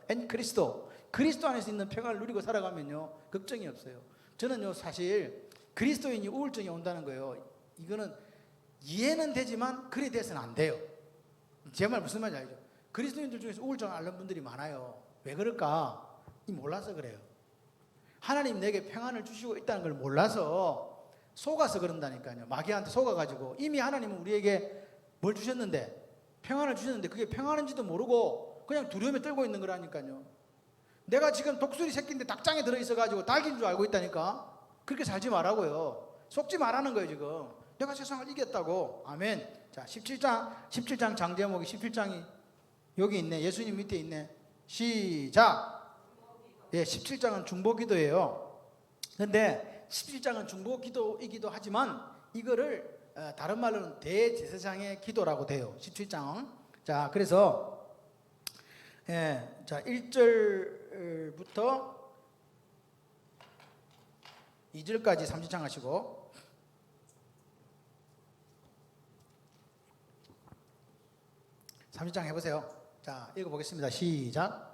그리스도 안에서 있는 평안을 누리고 살아가면요, 걱정이 없어요. 저는요, 사실 그리스도인이 우울증이 온다는 거예요. 이거는 이해는 되지만 그래 돼서는 안 돼요. 제 말 무슨 말인지 알죠? 그리스도인들 중에서 우울증을 앓는 분들이 많아요. 왜 그럴까? 몰라서 그래요. 하나님 내게 평안을 주시고 있다는 걸 몰라서 속아서 그런다니까요. 마귀한테 속아가지고, 이미 하나님은 우리에게 뭘 주셨는데, 평안을 주셨는데 그게 평안인지도 모르고 그냥 두려움에 떨고 있는 거라니까요. 내가 지금 독수리 새끼인데 닭장에 들어있어가지고 닭인 줄 알고 있다니까. 그렇게 살지 말라고요. 속지 말라는 거예요. 지금 내가 세상을 이겼다고. 아멘. 자, 17장 장 제목이 17장이 여기 있네. 예수님 밑에 있네. 시작. 예, 17장은 중보기도예요. 근데 17장은 중보기도이기도 하지만 이거를 다른 말로는 대제사장의 기도라고 돼요. 17장. 자, 그래서 자, 1절부터 2절까지 17장 하시고, (30장) 해보세요. 자, 읽어보겠습니다. 시작.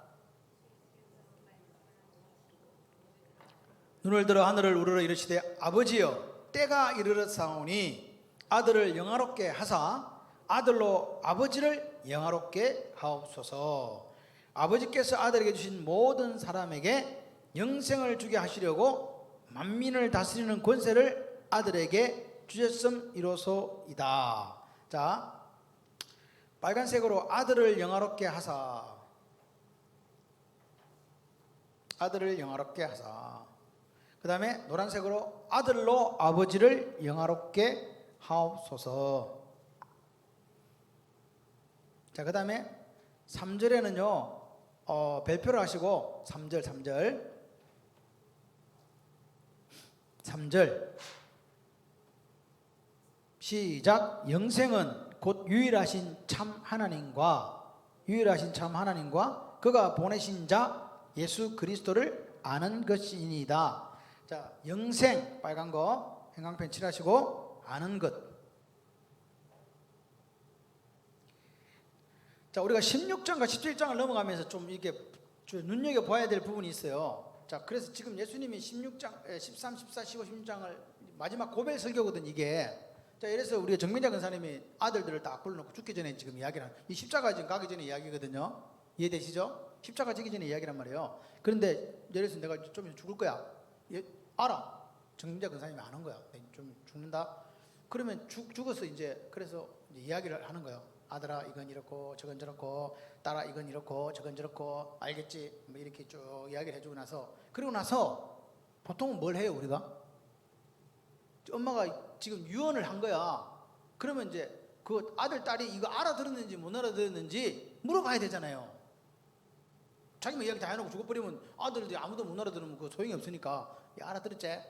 눈을 들어 하늘을 우러러 이르시되, 아버지여 때가 이르렀사오니 아들을 영화롭게 하사 아들로 아버지를 영화롭게 하옵소서. 아버지께서 아들에게 주신 모든 사람에게 영생을 주게 하시려고 만민을 다스리는 권세를 아들에게 주셨음이로소이다. 자, 빨간색으로 아들을 영화롭게 하사, 아들을 영화롭게 하사. 그 다음에 노란색으로 아들로 아버지를 영화롭게 하옵소서. 자, 그 다음에 3절에는요 별표를 하시고, 3절 시작. 영생은 곧 유일하신 참 하나님과 그가 보내신 자 예수 그리스도를 아는 것이니이다. 자, 영생 빨간 거 형광펜 칠하시고, 아는 것. 자, 우리가 16장과 17장을 넘어가면서 좀 이렇게 눈여겨봐야 될 부분이 있어요. 자, 그래서 지금 예수님이 16장, 13, 14, 15, 16장을 마지막 고별 설교거든 이게. 자, 이래서 우리가 정민자 근사님이 아들들을 딱 불러놓고 죽기 전에 지금 이야기를 하는, 이 십자가 지금 가기 전에 이야기거든요. 이해되시죠? 십자가 지기 전에 이야기란 말이에요. 그런데 예를 들어서 내가 좀 죽을 거야. 알아. 정민자 근사님이 아는 거야. 좀 죽는다. 그러면 죽어서 이제 그래서 이제 이야기를 하는 거예요. 아들아, 이건 이렇고 저건 저렇고, 딸아, 이건 이렇고 저건 저렇고, 알겠지? 뭐 이렇게 쭉 이야기를 해주고 나서, 그리고 나서 보통은 뭘 해요 우리가? 엄마가 지금 유언을 한 거야. 그러면 이제 그 아들 딸이 이거 알아들었는지 못 알아들었는지 물어봐야 되잖아요. 자기만 이야기 다 해놓고 죽어버리면 아들들이 아무도 못 알아들으면 그거 소용이 없으니까, 야, 알아들었지?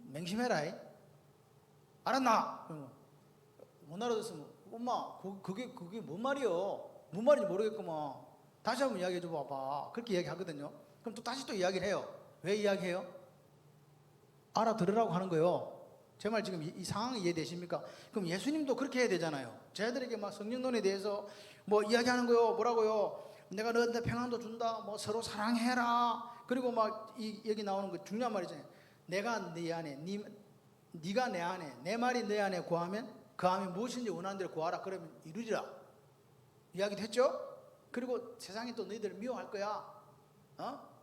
맹심해라. 알았나? 못 알아들었으면, 엄마 그게 뭔 말이요? 뭔 말인지 모르겠구만. 다시 한번 이야기해 줘 봐봐. 그렇게 이야기하거든요. 그럼 또 다시 또 이야기를 해요. 왜 이야기해요? 알아들으라고 하는 거예요. 제 말 지금 이 상황이 이해되십니까? 그럼 예수님도 그렇게 해야 되잖아요. 쟤들에게 막 성령론에 대해서 뭐 이야기하는 거요. 뭐라고요? 내가 너한테 평안도 준다. 뭐 서로 사랑해라. 그리고 막 여기 나오는 거 중요한 말이잖아요. 내가 네 안에, 네가 내 안에, 내 말이 내 안에 구하면 그 안에 무엇인지 원하는 대로 구하라. 그러면 이루리라. 이야기도 했죠? 그리고 세상이 또 너희들을 미워할 거야.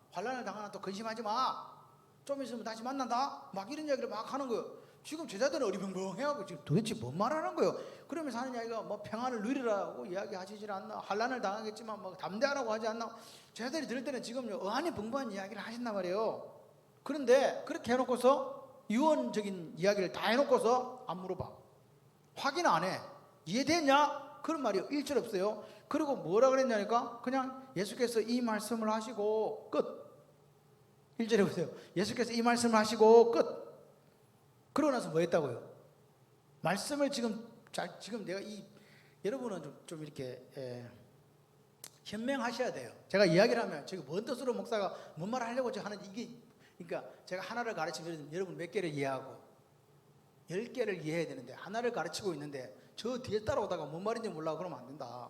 환난을 당하나 또 근심하지 마. 좀 있으면 다시 만난다. 막 이런 이야기를 막 하는 거예요. 지금 제자들은 어리벙벙해하고 지금 도대체 뭔 말하는 거예요? 그러면서 하는 이야기가 뭐 평안을 누리라고 이야기하시질 않나, 환난을 당하겠지만 뭐 담대하라고 하지 않나. 제자들이 들을 때는 지금 어안이 벙벙한 이야기를 하신단 말이에요. 그런데 그렇게 해놓고서 유언적인 이야기를 다 해놓고서 안 물어봐. 확인 안 해. 이해됐냐? 그런 말이요. 일절 없어요. 그리고 뭐라 그랬냐니까 그냥 예수께서 이 말씀을 하시고 끝. 1절에 보세요. 예수께서 이 말씀을 하시고 끝. 그러고 나서 뭐 했다고요? 말씀을 지금 내가 여러분은 좀 이렇게 현명하셔야 돼요. 제가 이야기를 하면 제가 뭔 뜻으로 목사가 뭔 말을 하려고 하는지 이게, 그러니까 제가 하나를 가르치면 여러분 몇 개를 이해하고 10개를 이해해야 되는데 하나를 가르치고 있는데 저 뒤에 따라오다가 뭔 말인지 몰라 그러면 안 된다.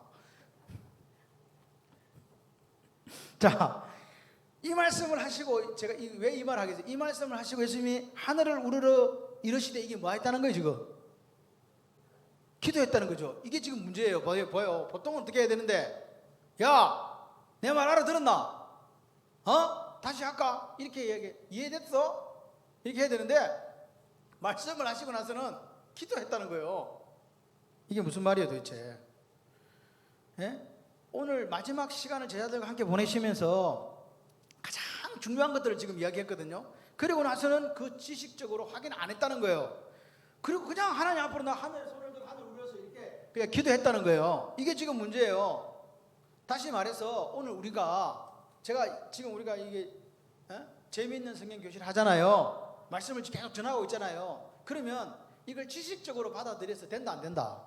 자, 이 말씀을 하시고 제가 왜 이 말을 하겠어요? 이 말씀을 하시고 예수님이 하늘을 우러러 이러시되 이게 뭐 했다는 거예요 지금? 기도했다는 거죠. 이게 지금 문제예요. 봐요. 보통은 어떻게 해야 되는데, 야, 내 말 알아들었나? 다시 할까? 이렇게 이해됐어? 이렇게 해야 되는데 말씀을 하시고 나서는 기도했다는 거예요. 이게 무슨 말이에요 도대체? 예? 오늘 마지막 시간을 제자들과 함께 보내시면서 가장 중요한 것들을 지금 이야기했거든요. 그리고 나서는 그 지식적으로 확인 안 했다는 거예요. 그리고 그냥 하나님 앞으로 나 하늘에 손을 들고 하늘 울려서 이렇게 그냥 기도했다는 거예요. 이게 지금 문제예요. 다시 말해서 오늘 우리가 이게 재미있는 성경 교실 하잖아요. 말씀을 계속 전하고 있잖아요. 그러면 이걸 지식적으로 받아들여서 된다 안 된다?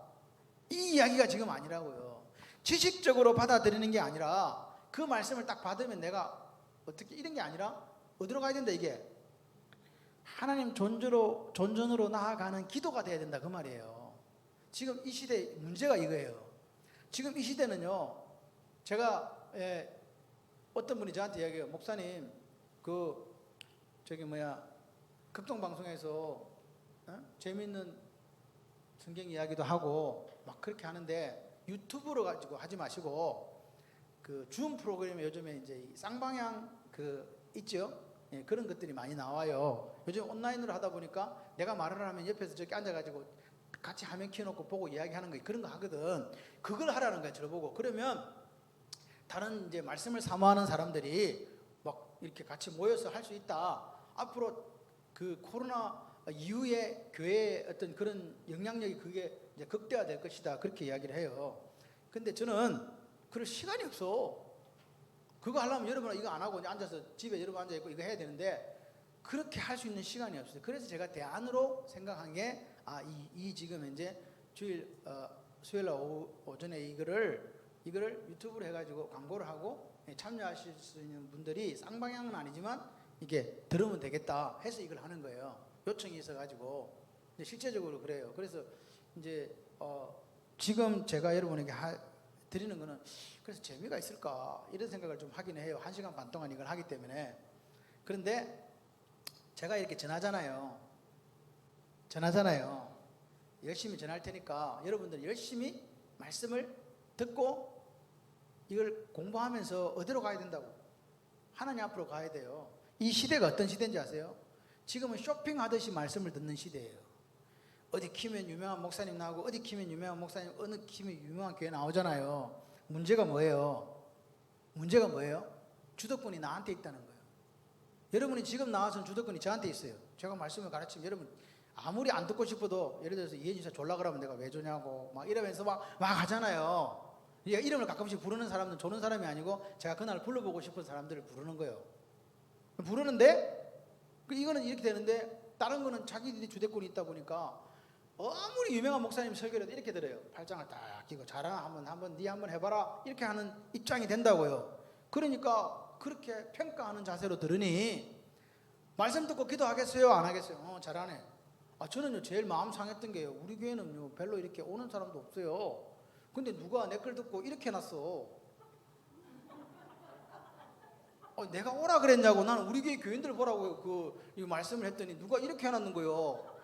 이 이야기가 지금 아니라고요. 지식적으로 받아들이는 게 아니라 그 말씀을 딱 받으면 내가 어떻게 이런 게 아니라 어디로 가야 된다 이게? 하나님 존전으로 나아가는 기도가 돼야 된다 그 말이에요. 지금 이 시대 문제가 이거예요. 지금 이 시대는요. 제가 어떤 분이 저한테 이야기해요. 목사님 극동방송에서 재미있는 성경 이야기도 하고 막 그렇게 하는데 유튜브로 가지고 하지 마시고 그 줌 프로그램에 요즘에 이제 쌍방향 있죠? 예, 그런 것들이 많이 나와요. 요즘 온라인으로 하다 보니까 내가 말을 하면 옆에서 저기 앉아가지고 같이 화면 켜놓고 보고 이야기하는 거 그런 거 하거든. 그걸 하라는 거야 저보고. 그러면 다른 이제 말씀을 사모하는 사람들이 막 이렇게 같이 모여서 할 수 있다. 앞으로 그 코로나 이후에 교회의 어떤 그런 영향력이 그게 이제 극대화될 것이다. 그렇게 이야기를 해요. 근데 저는 그럴 시간이 없어. 그거 하려면 여러분 이거 안 하고 앉아서 집에 여러분 앉아 있고 이거 해야 되는데 그렇게 할 수 있는 시간이 없어요. 그래서 제가 대안으로 생각한 게 이 지금 현재 수요일 오전에 이거를 유튜브로 해가지고 광고를 하고 참여하실 수 있는 분들이 쌍방향은 아니지만 이게 들으면 되겠다 해서 이걸 하는 거예요. 요청이 있어가지고 실제적으로 그래요. 그래서 이제 지금 제가 여러분에게 드리는 거는 그래서 재미가 있을까 이런 생각을 좀 하긴 해요. 1시간 반 동안 이걸 하기 때문에. 그런데 제가 이렇게 전하잖아요. 열심히 전할 테니까 여러분들 열심히 말씀을 듣고 이걸 공부하면서 어디로 가야 된다고? 하나님 앞으로 가야 돼요. 이 시대가 어떤 시대인지 아세요? 지금은 쇼핑하듯이 말씀을 듣는 시대예요. 어디 키면 유명한 목사님 나오고 어디 키면 유명한 목사님 어느 키면 유명한 교회 나오잖아요. 문제가 뭐예요? 주도권이 나한테 있다는 거예요. 여러분이 지금 나와서는 주도권이 저한테 있어요. 제가 말씀을 가르치면 여러분 아무리 안 듣고 싶어도 예를 들어서 이해진사 졸라 그러면 내가 왜 조냐고 막 이러면서 막 하잖아요. 이름을 가끔씩 부르는 사람은 조는 사람이 아니고 제가 그날 불러보고 싶은 사람들을 부르는 거예요. 부르는데 이거는 이렇게 되는데 다른 거는 자기들이 주도권이 있다 보니까 아무리 유명한 목사님 설교라도 이렇게 들어요. 팔짱을 딱 끼고 자랑 한번 네 한번 해봐라 이렇게 하는 입장이 된다고요. 그러니까 그렇게 평가하는 자세로 들으니 말씀 듣고 기도하겠어요? 안 하겠어요? 잘하네. 저는요 제일 마음 상했던 게요. 우리 교회는요 별로 이렇게 오는 사람도 없어요. 근데 누가 내 걸 듣고 이렇게 해놨어. 내가 오라 그랬냐고. 나는 우리 교회 교인들 보라고 이 말씀을 했더니 누가 이렇게 해놨는 거예요.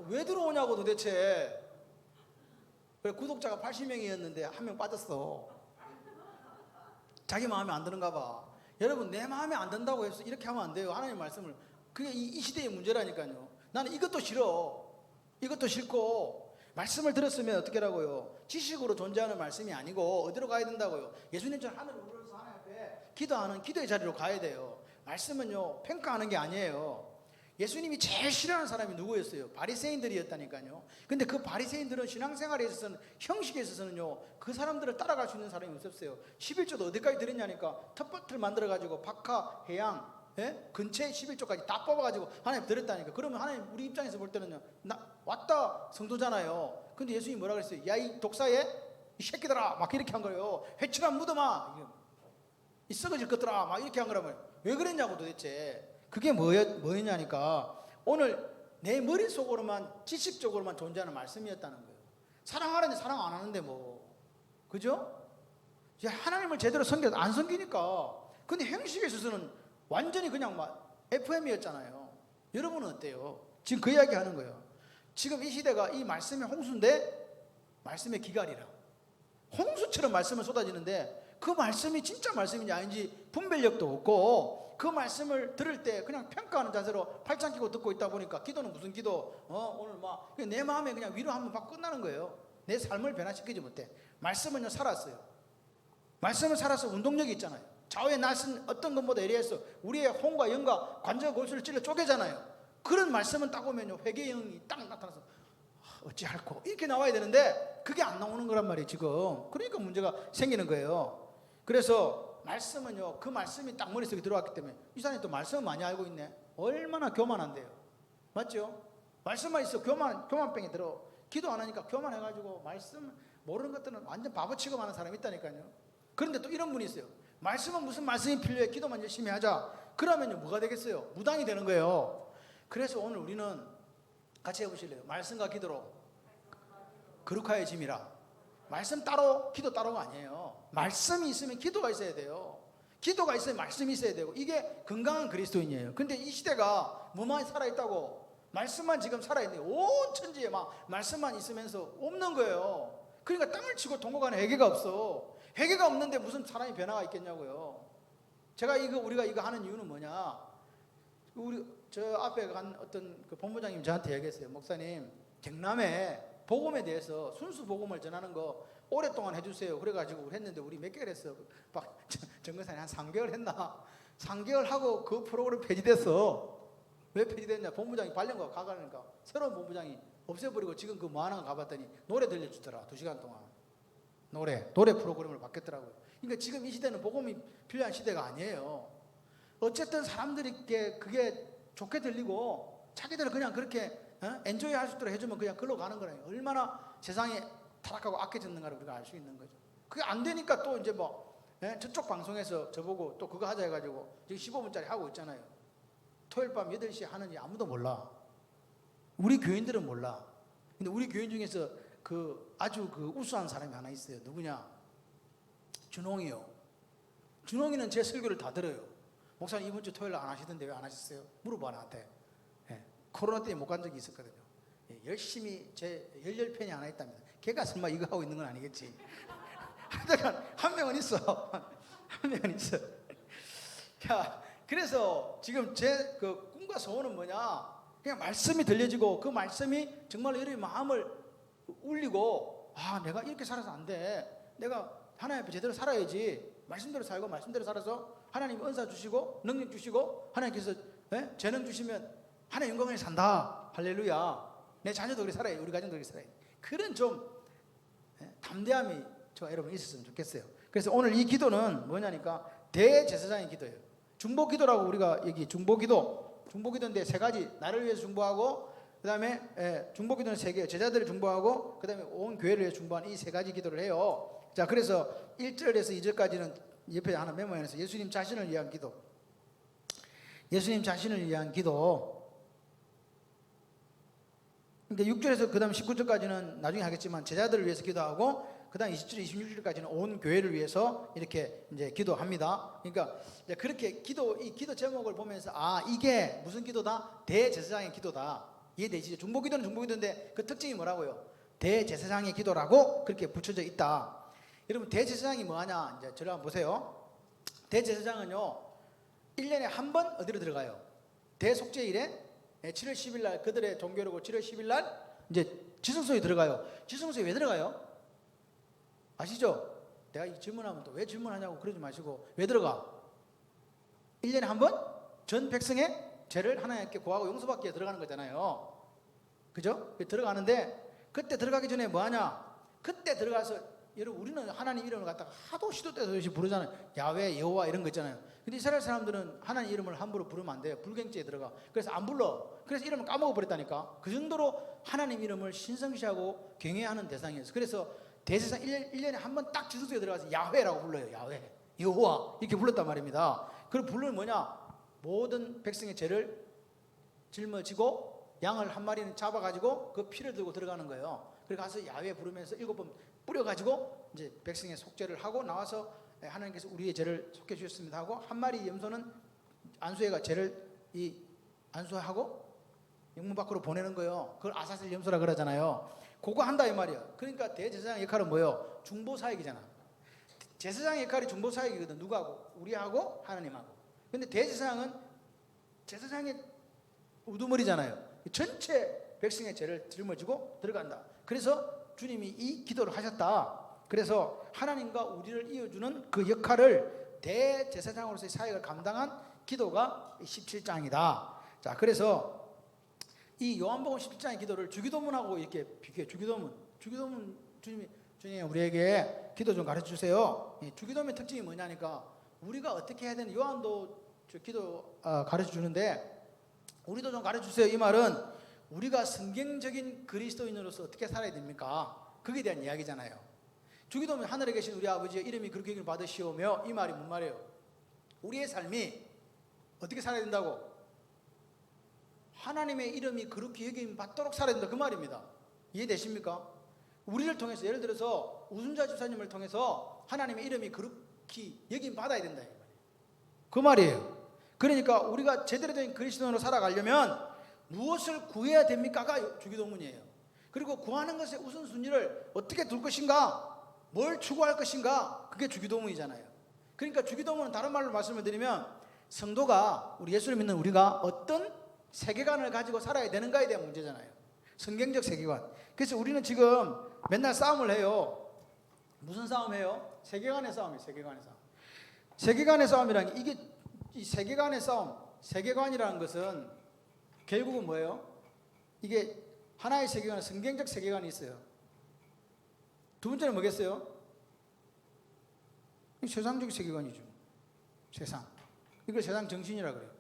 왜 들어오냐고 도대체. 그래, 구독자가 80명이었는데 한 명 빠졌어. 자기 마음에 안 드는가 봐. 여러분 내 마음에 안 든다고 해서 이렇게 하면 안 돼요. 하나님 말씀을. 그게 이 시대의 문제라니까요. 나는 이것도 싫어. 이것도 싫고. 말씀을 들었으면 어떻게 하라고요? 지식으로 존재하는 말씀이 아니고 어디로 가야 된다고요? 예수님처럼 하늘을 우러러서 하나님 앞에 기도하는 기도의 자리로 가야 돼요. 말씀은요, 평가하는 게 아니에요. 예수님이 제일 싫어하는 사람이 누구였어요? 바리새인들이었다니까요. 근데 그 바리새인들은 신앙생활에 있어서는, 형식에 있어서는요, 그 사람들을 따라갈 수 있는 사람이 없었어요. 11조도 어디까지 드렸냐니까 텃밭을 만들어가지고 박하, 해양, 근처에 11조까지 다 뽑아가지고 하나님 드렸다니까. 그러면 하나님 우리 입장에서 볼 때는요, 왔다 성도잖아요. 근데 예수님이 뭐라 그랬어요? 야, 이 독사에 이 새끼들아, 막 이렇게 한 거예요. 회초간 묻어마, 이 썩어질 것들아, 막 이렇게 한 거라면 왜 그랬냐고 도대체. 그게 뭐였냐니까 오늘 내 머릿속으로만 지식적으로만 존재하는 말씀이었다는 거예요. 사랑하는데 사랑 안 하는데 뭐, 그죠? 이제 하나님을 제대로 안 섬기니까. 근데 형식에 있어서는 완전히 그냥 막 FM이었잖아요. 여러분은 어때요? 지금 그 이야기 하는 거예요. 지금 이 시대가 이 말씀의 홍수인데 말씀의 기갈이라. 홍수처럼 말씀을 쏟아지는데 그 말씀이 진짜 말씀인지 아닌지 분별력도 없고, 그 말씀을 들을 때 그냥 평가하는 자세로 팔짱 끼고 듣고 있다 보니까 기도는 무슨 기도, 오늘 막 내 마음에 그냥 위로 한번 받고 끝나는 거예요. 내 삶을 변화시키지 못해. 말씀은요, 살았어요. 말씀은 살아서 운동력이 있잖아요. 좌우의 낯은 어떤 것보다 예리해서 우리의 혼과 영과 관절 골수를 찔러 쪼개잖아요. 그런 말씀은 딱 오면요, 회개형이 딱 나타나서 어찌할꼬 이렇게 나와야 되는데 그게 안 나오는 거란 말이에요 지금. 그러니까 문제가 생기는 거예요. 그래서 말씀은요, 그 말씀이 딱 머릿속에 들어왔기 때문에 이 사람이 또 말씀을 많이 알고 있네. 얼마나 교만한데요. 맞죠? 말씀만 있어 교만병이 들어. 기도 안 하니까 교만해가지고 말씀 모르는 것들은 완전 바보 취급하는 사람이 있다니까요. 그런데 또 이런 분이 있어요. 말씀은 무슨 말씀이 필요해? 기도만 열심히 하자. 그러면요, 뭐가 되겠어요? 무당이 되는 거예요. 그래서 오늘 우리는 같이 해보실래요? 말씀과 기도로 거룩하여짐이라. 말씀 따로 기도 따로가 아니에요. 말씀이 있으면 기도가 있어야 돼요. 기도가 있으면 말씀이 있어야 되고, 이게 건강한 그리스도인이에요. 근데 이 시대가 뭐만 살아있다고? 말씀만 지금 살아있는데 온 천지에 막 말씀만 있으면서 없는 거예요. 그러니까 땅을 치고 동거가는 회개가 없어. 회개가 없는데 무슨 사람이 변화가 있겠냐고요. 제가 우리가 이거 하는 이유는 뭐냐? 저 앞에 간 어떤 그 본부장님 저한테 얘기했어요. 목사님, 경남에 복음에 대해서 순수 복음을 전하는 거 오랫동안 해주세요. 그래가지고 우리 했는데 우리 몇 개월 했어? 막 정근사님 한 3개월 했나? 3개월 하고 그 프로그램 폐지됐어. 왜 폐지됐냐? 본부장이 발령과 가가니까 새로운 본부장이 없애버리고 지금 그 뭐 하나 가봤더니 노래 들려주더라. 2시간 동안 노래 프로그램을 바뀌었더라고요. 그러니까 지금 이 시대는 복음이 필요한 시대가 아니에요. 어쨌든 사람들에게 그게 좋게 들리고 자기들은 그냥 그렇게 엔조이 할 수 있도록 해주면 그냥 글로 가는 거라요. 얼마나 세상에 타락하고 악해졌는가를 우리가 알 수 있는 거죠. 그게 안 되니까 또 이제 저쪽 방송에서 저보고 또 그거 하자 해가지고 지금 15분짜리 하고 있잖아요. 토요일 밤 8시에 하는지 아무도 몰라. 우리 교인들은 몰라. 근데 우리 교인 중에서 아주 우수한 사람이 하나 있어요. 누구냐? 준홍이요. 준홍이는 제 설교를 다 들어요. 목사님 이번 주 토요일 안 하시던데 왜 안 하셨어요? 물어봐 나한테. 코로나 때문에 못 간 적이 있었거든요. 열심히 제 열렬팬이 하나 있답니다. 걔가 설마 이거 하고 있는 건 아니겠지. 하여간 한 명은 있어. 한 명은 있어. 자, 그래서 지금 제 꿈과 소원은 뭐냐? 그냥 말씀이 들려지고 그 말씀이 정말로 여러분의 마음을 울리고, 내가 이렇게 살아서 안 돼. 내가 하나님 앞에 제대로 살아야지. 말씀대로 살고 말씀대로 살아서 하나님 은사 주시고 능력 주시고 하나님께서 재능 주시면 하나님 영광에 산다. 할렐루야. 내 자녀도 그렇게 살아야, 우리 가정도 그렇게 살아야. 그런 좀 담대함이 저 여러분 있었으면 좋겠어요. 그래서 오늘 이 기도는 뭐냐니까 대제사장의 기도예요. 중보기도라고 우리가 여기 중보기도인데 3가지. 나를 위해서 중보하고, 그 다음에 중보기도는 3개, 제자들을 중보하고, 그 다음에 온 교회를 위해서 중보하는 이 3가지 기도를 해요. 자, 그래서 1절에서 2절까지는 옆에 하나 메모해서 예수님 자신을 위한 기도. 예수님 자신을 위한 기도. 그러니까 6절에서 그 다음 19절까지는 나중에 하겠지만 제자들을 위해서 기도하고, 그 다음 20절, 26절까지는 온 교회를 위해서 이렇게 이제 기도합니다. 그러니까 이제 그렇게 이 기도 제목을 보면서 이게 무슨 기도다? 대제사장의 기도다. 이해되시죠? 중보기도는 중보기도인데 그 특징이 뭐라고요? 대제사장의 기도라고 그렇게 붙여져 있다. 여러분, 대제사장이 뭐하냐? 이제 저를 한번 보세요. 대제사장은요, 1년에 한 번 어디로 들어가요? 대속죄일에 7월 10일 날 그들의 종교로고 7월 10일 날 이제 지성소에 들어가요. 지성소에 왜 들어가요? 아시죠? 내가 이 질문하면 또 왜 질문하냐고 그러지 마시고 왜 들어가? 1년에 한 번 전 백성의 죄를 하나님께 고하고 용서받기 위해 들어가는 거잖아요. 그죠? 들어가는데 그때 들어가기 전에 뭐 하냐? 그때 들어가서 여러분 우리는 하나님 이름을 갖다가 하도 시도 때도 없이 부르잖아요. 야훼, 여호와 이런 거 있잖아요. 근데 이스라엘 사람들은 하나님 이름을 함부로 부르면 안 돼요. 불경죄에 들어가. 그래서 안 불러. 그래서 이름을 까먹어 버렸다니까. 그 정도로 하나님 이름을 신성시하고 경외하는 대상이었어요. 그래서 대제사장 1년에 한 번 딱 지성소에 들어가서 야훼라고 불러요. 야훼, 여호와 이렇게 불렀단 말입니다. 그럼 부르면 뭐냐? 모든 백성의 죄를 짊어지고 양을 한 마리는 잡아가지고 그 피를 들고 들어가는 거예요. 그래 가서 야훼 부르면서 7번 뿌려가지고 이제 백성의 속죄를 하고 나와서 하나님께서 우리의 죄를 속해 주셨습니다 하고 한 마리 염소는 안수해가 죄를 안수하고 영문 밖으로 보내는 거예요. 그걸 아사셀 염소라 그러잖아요. 그거 한다 이 말이야. 그러니까 대제사장 역할은 뭐예요? 중보사역이잖아. 제사장 역할이 중보사역이거든. 누구하고? 우리하고 하나님하고. 근데 대제사장은 제사장의 우두머리잖아요. 전체 백성의 죄를 짊어지고 들어간다. 그래서 주님이 이 기도를 하셨다. 그래서 하나님과 우리를 이어주는 그 역할을 대제사장으로서의 사역을 감당한 기도가 17장이다. 자, 그래서 이 요한복음 17장의 기도를 주기도문하고 이렇게 비교해. 주기도문 주님이 우리에게 기도 좀 가르쳐 주세요. 주기도문의 특징이 뭐냐니까 우리가 어떻게 해야 되는 요한도 기도 가르쳐 주는데 우리도 좀 가르쳐 주세요. 이 말은 우리가 성경적인 그리스도인으로서 어떻게 살아야 됩니까? 거기에 대한 이야기잖아요. 주기도문 하늘에 계신 우리 아버지의 이름이 그렇게 여김을 받으시오며 이 말이 뭔 말이에요? 우리의 삶이 어떻게 살아야 된다고? 하나님의 이름이 그렇게 여김 받도록 살아야 된다 그 말입니다. 이해되십니까? 우리를 통해서 예를 들어서 우순자 집사님을 통해서 하나님의 이름이 그렇게 여김 받아야 된다 그 말이에요. 그러니까 우리가 제대로 된 그리스도인으로 살아가려면 무엇을 구해야 됩니까가 주기도문이에요. 그리고 구하는 것의 우선순위를 어떻게 둘 것인가, 뭘 추구할 것인가, 그게 주기도문이잖아요. 그러니까 주기도문은 다른 말로 말씀을 드리면 성도가, 우리 예수를 믿는 우리가 어떤 세계관을 가지고 살아야 되는가에 대한 문제잖아요. 성경적 세계관. 그래서 우리는 지금 맨날 싸움을 해요. 무슨 싸움해요? 세계관의 싸움이에요. 세계관의 싸움. 세계관의 싸움이라는 게 이게 이 세계관의 싸움, 세계관이라는 것은 결국은 뭐예요? 이게 하나의 세계관, 성경적 세계관이 있어요. 두 번째는 뭐겠어요? 세상적 세계관이죠. 세상. 이걸 세상 정신이라 그래요.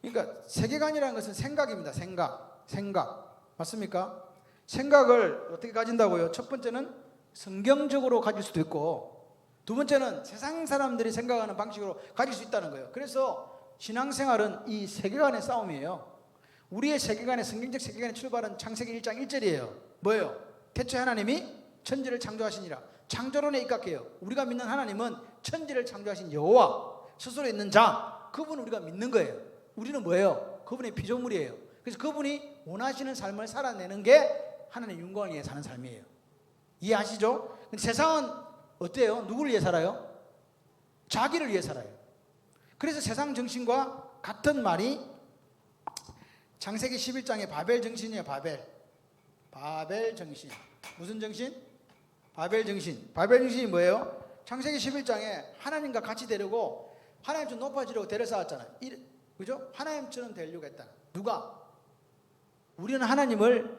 그러니까 세계관이라는 것은 생각입니다. 생각. 맞습니까? 생각을 어떻게 가진다고요? 첫 번째는 성경적으로 가질 수도 있고 두 번째는 세상 사람들이 생각하는 방식으로 가질 수 있다는 거예요. 그래서 신앙생활은 이 세계관의 싸움이에요. 우리의 세계관의 성경적 세계관의 출발은 창세기 1장 1절이에요. 뭐예요? 태초에 하나님이 천지를 창조하시니라. 창조론에 입각해요. 우리가 믿는 하나님은 천지를 창조하신 여호와, 스스로 있는 자, 그분을 우리가 믿는 거예요. 우리는 뭐예요? 그분의 피조물이에요. 그래서 그분이 원하시는 삶을 살아내는 게 하나님의 영광을 위해 사는 삶이에요. 이해하시죠? 근데 세상은 어때요? 누구를 위해 살아요? 자기를 위해 살아요. 그래서 세상 정신과 같은 말이 창세기 11장의 바벨 정신이에요. 바벨 정신. 무슨 정신? 바벨 정신. 바벨 정신이 뭐예요? 창세기 11장에 하나님과 같이 되려고 하나님 좀 높아지려고 대를 쌓았잖아요. 그죠? 하나님처럼 되려고 했다. 누가? 우리는 하나님을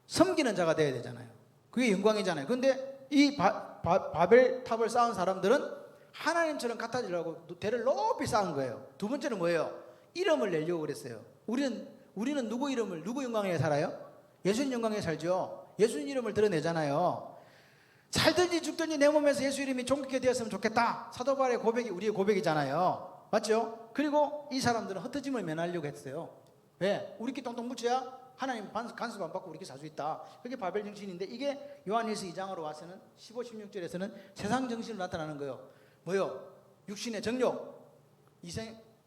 섬기는 자가 되어야 되잖아요. 그게 영광이잖아요. 그런데 이 바벨 탑을 쌓은 사람들은 하나님처럼 같아지려고 대를 높이 쌓은 거예요. 두 번째는 뭐예요? 이름을 내려고 그랬어요. 우리는 누구 이름을, 누구 영광에 살아요? 예수님 영광에 살죠. 예수님 이름을 드러내잖아요. 살든지 죽든지 내 몸에서 예수 이름이 존귀하게 되었으면 좋겠다. 사도 바울의 고백이 우리의 고백이잖아요. 맞죠? 그리고 이 사람들은 흩어짐을 면하려고 했어요. 왜? 우리끼리 똥똥 묻혀야 하나님 간섭 안 받고 우리끼리 살 수 있다. 그게 바벨 정신인데 이게 요한일서 2장으로 와서는 15, 16절에서는 세상 정신으로 나타나는 거예요. 뭐요? 육신의 정욕,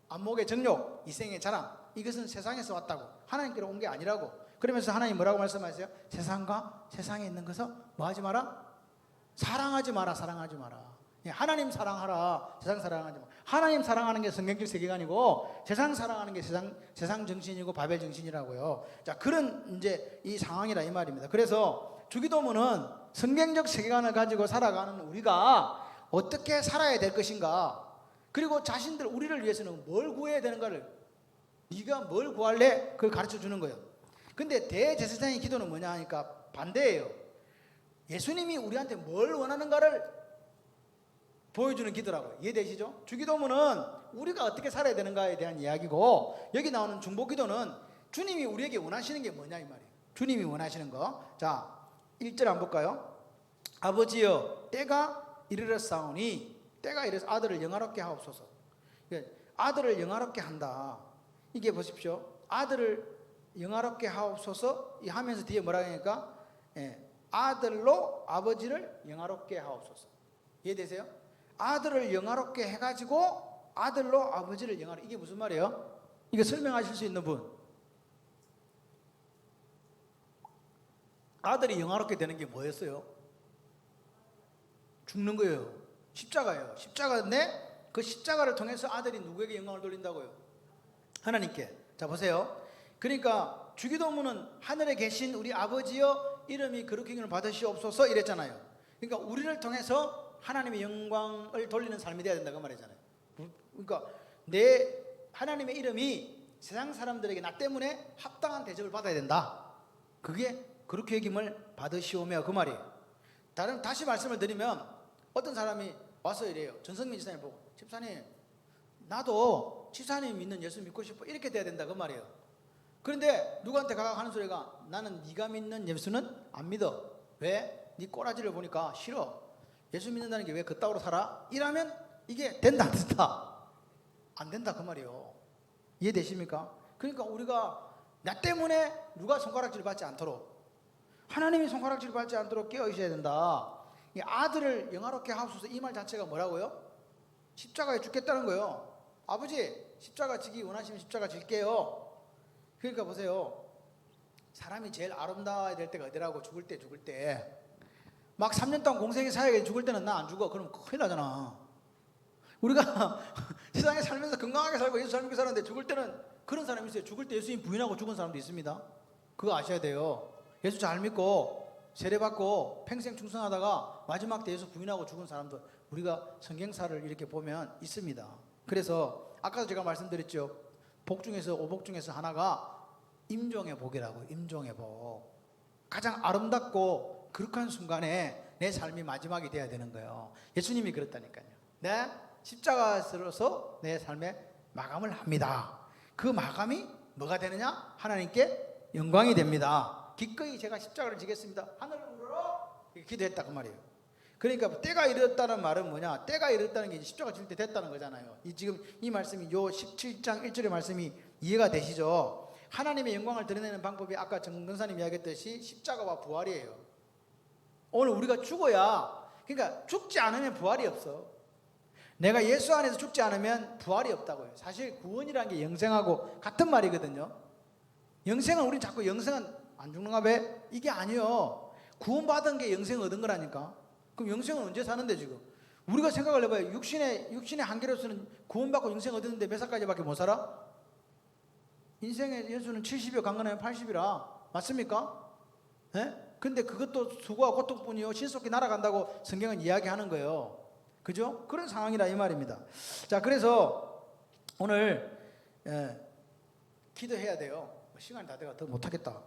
안목의 정욕, 이생의 자랑. 이것은 세상에서 왔다고. 하나님께로 온 게 아니라고. 그러면서 하나님 뭐라고 말씀하세요? 세상과 세상에 있는 것을 뭐 하지 마라? 사랑하지 마라. 하나님 사랑하라. 세상 사랑하지 마. 하나님 사랑하는 게 성경적 세계관이고 세상 사랑하는 게 세상 정신이고 바벨 정신이라고요. 자, 그런 이제 이 상황이라 이 말입니다. 그래서 주기도문은 성경적 세계관을 가지고 살아가는 우리가 어떻게 살아야 될 것인가, 그리고 자신들 우리를 위해서는 뭘 구해야 되는가를, 네가 뭘 구할래? 그걸 가르쳐 주는 거예요. 근데 대제사장의 기도는 뭐냐 하니까 반대예요. 예수님이 우리한테 뭘 원하는가를 보여주는 기도라고요. 이해되시죠? 주기도문은 우리가 어떻게 살아야 되는가에 대한 이야기고, 여기 나오는 중보기도는 주님이 우리에게 원하시는 게 뭐냐 이 말이에요. 주님이 원하시는 거. 자, 1절 한번 볼까요? 아버지여 때가 이르렀사오니, 때가 이르러 아들을 영화롭게 하옵소서. 아들을 영화롭게 한다. 이게 보십시오. 아들을 영화롭게 하옵소서 이 하면서 뒤에 뭐라 하니까 아들로 아버지를 영화롭게 하옵소서. 이해되세요? 아들을 영화롭게 해가지고 아들로 아버지를 영화롭게. 이게 무슨 말이에요? 이거 설명하실 수 있는 분? 아들이 영화롭게 되는 게 뭐였어요? 죽는 거예요. 십자가예요. 십자가인데 그 십자가를 통해서 아들이 누구에게 영광을 돌린다고요? 하나님께. 자, 보세요. 그러니까 주기도문은 하늘에 계신 우리 아버지여 이름이 거룩히 여김을 받으시옵소서 이랬잖아요. 그러니까 우리를 통해서 하나님의 영광을 돌리는 삶이 되어야 된다 그 말이잖아요. 그러니까 내 하나님의 이름이 세상 사람들에게 나 때문에 합당한 대접을 받아야 된다. 그게 거룩히 여김을 받으시오며 그 말이에요. 다시 말씀을 드리면 어떤 사람이 와서 이래요. 전성민 집사님 보고, 집사님 나도 집사님 믿는 예수 믿고 싶어, 이렇게 돼야 된다 그 말이에요. 그런데 누구한테 가가 하는 소리가, 나는 네가 믿는 예수는 안 믿어. 왜? 네 꼬라지를 보니까 싫어. 예수 믿는다는 게 왜 그따구로 살아? 이라면 이게 된다 안 된다? 안 된다 그 말이에요. 이해되십니까? 그러니까 우리가 나 때문에 누가 손가락질 받지 않도록, 하나님이 손가락질 받지 않도록 깨어 있어야 된다. 이 아들을 영화롭게 하옵소서 이 말 자체가 뭐라고요? 십자가에 죽겠다는 거예요. 아버지 십자가 지기 원하시면 십자가 질게요. 그러니까 보세요. 사람이 제일 아름다워야 될 때가 어디라고? 죽을 때 막 3년 동안 공생의 사역에 죽을 때는 나 안 죽어. 그럼 큰일 나잖아. 우리가 세상에 살면서 건강하게 살고 예수 잘 믿고 살았는데 죽을 때는 그런 사람이 있어요. 죽을 때 예수님 부인하고 죽은 사람도 있습니다. 그거 아셔야 돼요. 예수 잘 믿고 세례받고 평생 충성하다가 마지막 때 예수 부인하고 죽은 사람도 우리가 성경사를 이렇게 보면 있습니다. 그래서 아까도 제가 말씀드렸죠. 복 중에서 오복 중에서 하나가 임종의 복이라고. 임종의 복. 가장 아름답고 거룩한 순간에 내 삶이 마지막이 돼야 되는 거예요. 예수님이 그랬다니까요. 네? 십자가에서 내 삶의 마감을 합니다. 그 마감이 뭐가 되느냐? 하나님께 영광이 됩니다. 기꺼이 제가 십자가를 지겠습니다. 하늘을 우러러 기도했다 그 말이에요. 그러니까 때가 이르렀다는 말은 뭐냐? 때가 이르렀다는 게 십자가 질 때 됐다는 거잖아요. 지금 이 말씀이 요 17장 1절의 말씀이 이해가 되시죠? 하나님의 영광을 드러내는 방법이 아까 정 권사님 이야기했듯이 십자가와 부활이에요. 오늘 우리가 죽어야, 그러니까 죽지 않으면 부활이 없어. 내가 예수 안에서 죽지 않으면 부활이 없다고요. 사실 구원이라는 게 영생하고 같은 말이거든요. 영생은 우린 자꾸 영생은 안 죽는가 봐? 이게 아니요. 구원받은 게 영생 얻은 거라니까. 그럼 영생은 언제 사는데 지금? 우리가 생각을 해봐요. 육신의 한계로서는 구원받고 영생 얻었는데 몇 살까지밖에 못 살아? 인생의 연수는 70이요 강건하면 80이라. 맞습니까? 예? 근데 그것도 수고와 고통뿐이요 신속히 날아간다고 성경은 이야기하는 거예요. 그죠? 그런 상황이라 이 말입니다. 자, 그래서 오늘 기도해야 돼요. 시간이 다 돼가 더 못하겠다.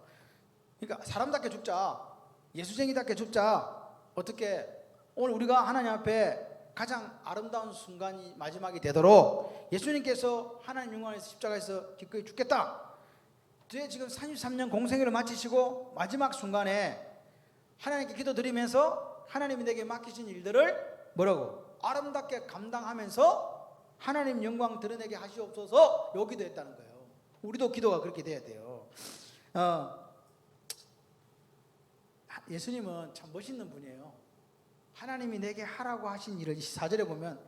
그러니까 사람답게 죽자. 예수쟁이답게 죽자. 어떻게? 오늘 우리가 하나님 앞에 가장 아름다운 순간이 마지막이 되도록 예수님께서 하나님 영광에서 십자가에서 기꺼이 죽겠다. 지금 33년 공생애를 마치시고 마지막 순간에 하나님께 기도드리면서 하나님이 내게 맡기신 일들을 뭐라고? 아름답게 감당하면서 하나님 영광 드러내게 하시옵소서. 요 기도했다는 거예요. 우리도 기도가 그렇게 돼야 돼요. 예수님은 참 멋있는 분이에요. 하나님이 내게 하라고 하신 일을 4절에 보면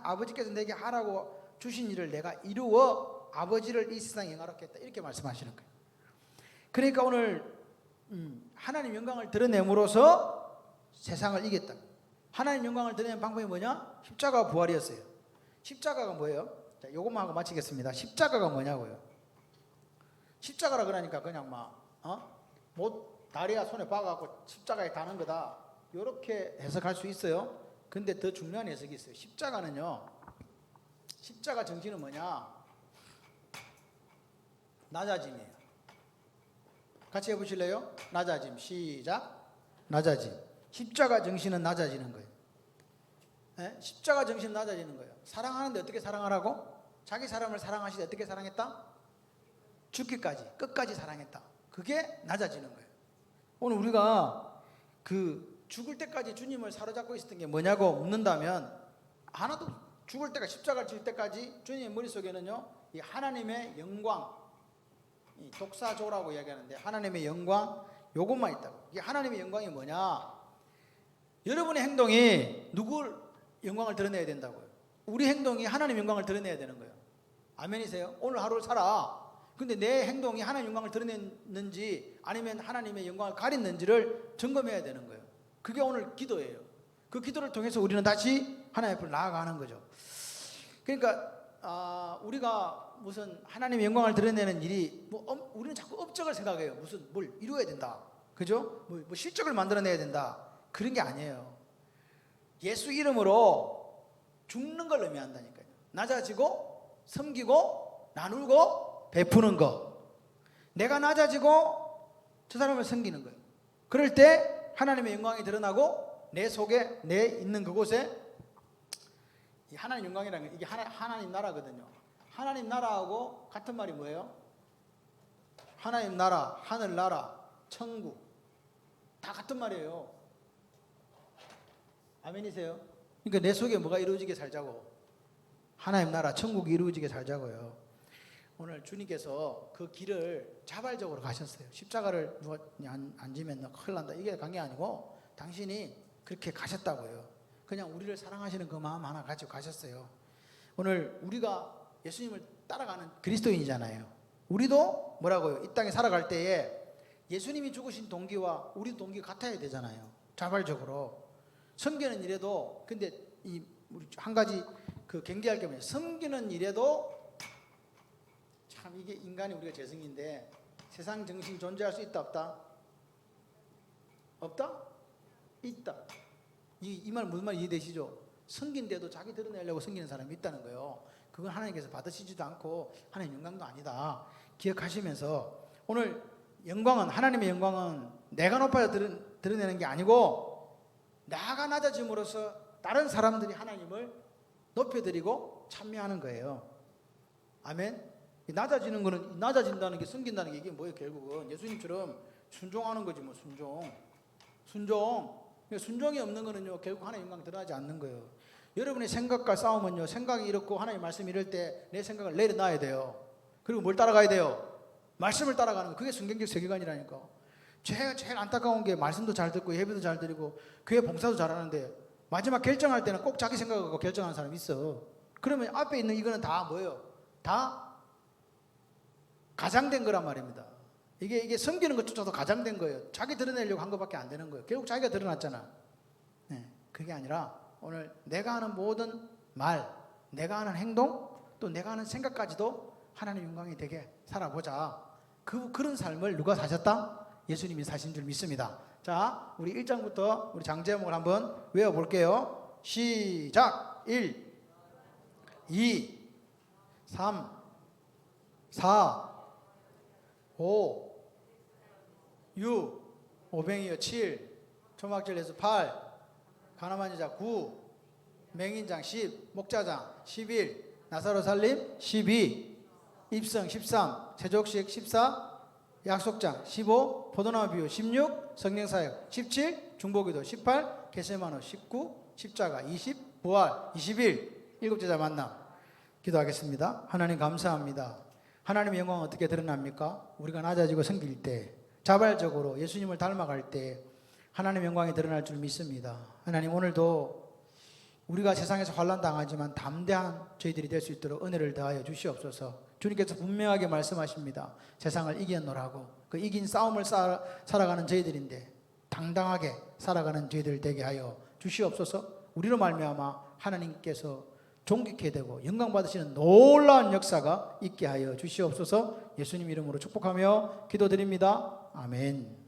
아버지께서 내게 하라고 주신 일을 내가 이루어 아버지를 이 세상에 영화롭게 했다 이렇게 말씀하시는 거예요. 그러니까 오늘 하나님 영광을 드러냄으로써 세상을 이겼다. 하나님 영광을 드러내는 방법이 뭐냐? 십자가와 부활이었어요. 십자가가 뭐예요? 자, 요것만 하고 마치겠습니다. 십자가가 뭐냐고요? 십자가라 그러니까 그냥 못 다리야 손에 박아갖고 십자가에 다는 거다, 이렇게 해석할 수 있어요. 근데 더 중요한 해석이 있어요. 십자가는요, 십자가 정신은 뭐냐? 낮아짐이에요. 같이 해보실래요? 낮아짐. 시작. 낮아짐. 십자가 정신은 낮아지는 거예요. 네? 십자가 정신은 낮아지는 거예요. 사랑하는데 어떻게 사랑하라고? 자기 사람을 사랑하시되 어떻게 사랑했다? 죽기까지, 끝까지 사랑했다. 그게 낮아지는 거예요. 오늘 우리가 그 죽을 때까지 주님을 사로잡고 있었던 게 뭐냐고 묻는다면, 하나도 죽을 때가, 십자가를 질 때까지 주님의 머릿속에는요, 이 하나님의 영광, 이 독사조라고 이야기하는데 하나님의 영광, 요것만 있다고. 이게 하나님의 영광이 뭐냐? 여러분의 행동이 누굴 영광을 드러내야 된다고요? 우리 행동이 하나님의 영광을 드러내야 되는 거예요. 아멘이세요? 오늘 하루를 살아. 근데 내 행동이 하나님의 영광을 드러냈는지 아니면 하나님의 영광을 가렸는지를 점검해야 되는 거예요. 그게 오늘 기도예요. 그 기도를 통해서 우리는 다시 하나님 앞으로 나아가는 거죠. 그러니까 우리가 무슨 하나님의 영광을 드러내는 일이 우리는 자꾸 업적을 생각해요. 무슨 뭘 이루어야 된다, 그죠? 뭐 실적을 만들어내야 된다, 그런 게 아니에요. 예수 이름으로 죽는 걸 의미한다니까요. 낮아지고 섬기고 나누고 베푸는 거. 내가 낮아지고 저 사람을 섬기는 거예요. 그럴 때 하나님의 영광이 드러나고 내 속에, 내 있는 그곳에 이 하나님 영광이라는 게 이게 하나님 나라거든요. 하나님 나라하고 같은 말이 뭐예요? 하나님 나라, 하늘 나라, 천국, 다 같은 말이에요. 아멘이세요? 그러니까 내 속에 뭐가 이루어지게 살자고? 하나님 나라, 천국이 이루어지게 살자고요. 오늘 주님께서 그 길을 자발적으로 가셨어요. 십자가를 누가 안 지면 큰일 난다, 이게 간 게 아니고 당신이 그렇게 가셨다고요. 그냥 우리를 사랑하시는 그 마음 하나 가지고 가셨어요. 오늘 우리가 예수님을 따라가는 그리스도인이잖아요. 우리도 뭐라고요? 이 땅에 살아갈 때에 예수님이 죽으신 동기와 우리 동기 같아야 되잖아요. 자발적으로 섬기는 일에도. 근데 우리 한 가지 그 경계할 게 뭐냐? 섬기는 일에도 참 이게 인간이 우리가 재성인데, 세상 정신이 존재할 수 있다 없다? 없다? 있다. 이 말 무슨 말 이해되시죠? 섬긴데도 자기 드러내려고 섬기는 사람이 있다는 거예요. 그건 하나님께서 받으시지도 않고 하나님 영광도 아니다, 기억하시면서 오늘 영광은, 하나님의 영광은 내가 높아져 드러내는 게 아니고 나가 낮아짐으로써 다른 사람들이 하나님을 높여드리고 찬미하는 거예요. 아멘. 낮아지는 거는, 낮아진다는 게, 섬긴다는 게 이게 뭐예요? 결국은 예수님처럼 순종하는 거지 뭐. 순종이 없는 거는요, 결국 하나님 영광 드러나지 않는 거예요. 여러분의 생각과 싸움은요, 생각이 이렇고 하나님 말씀이 이럴 때 내 생각을 내려놔야 돼요. 그리고 뭘 따라가야 돼요? 말씀을 따라가는 거. 그게 성경적 세계관이라니까. 제가 제일 안타까운 게 말씀도 잘 듣고 예배도 잘 드리고 교회 봉사도 잘하는데 마지막 결정할 때는 꼭 자기 생각하고 결정하는 사람이 있어. 그러면 앞에 있는 이거는 다 뭐예요? 다 가장된 거란 말입니다. 이게 섬기는 것조차도 가장된 거예요. 자기 드러내려고 한 것밖에 안 되는 거예요. 결국 자기가 드러났잖아. 네, 그게 아니라 오늘 내가 하는 모든 말, 내가 하는 행동, 또 내가 하는 생각까지도 하나님 영광이 되게 살아보자. 그런 삶을 누가 사셨다? 예수님이 사신 줄 믿습니다. 자, 우리 1장부터 우리 장제목을 한번 외워볼게요. 시작. 1, 2, 3, 4, 5, 6, 오뱅이요 7, 초막절에서 8, 가나만 여자 9, 맹인장 10, 목자장 11, 나사로 살림 12, 입성 13, 세족식 14, 약속장 15, 포도나무 비유 16, 성령사역 17, 중보기도 18, 게세마노 19, 십자가 20, 부활 21, 일곱 제자 만남. 기도하겠습니다. 하나님 감사합니다. 하나님의 영광은 어떻게 드러납니까? 우리가 낮아지고 섬길 때, 자발적으로 예수님을 닮아갈 때 하나님의 영광이 드러날 줄 믿습니다. 하나님, 오늘도 우리가 세상에서 환난당하지만 담대한 저희들이 될 수 있도록 은혜를 더하여 주시옵소서. 주님께서 분명하게 말씀하십니다. 세상을 이겨노라고. 그 이긴 싸움을 살아가는 저희들인데 당당하게 살아가는 저희들 되게 하여 주시옵소서. 우리로 말미암아 하나님께서 존귀케 되고 영광 받으시는 놀라운 역사가 있게 하여 주시옵소서. 예수님 이름으로 축복하며 기도드립니다. 아멘.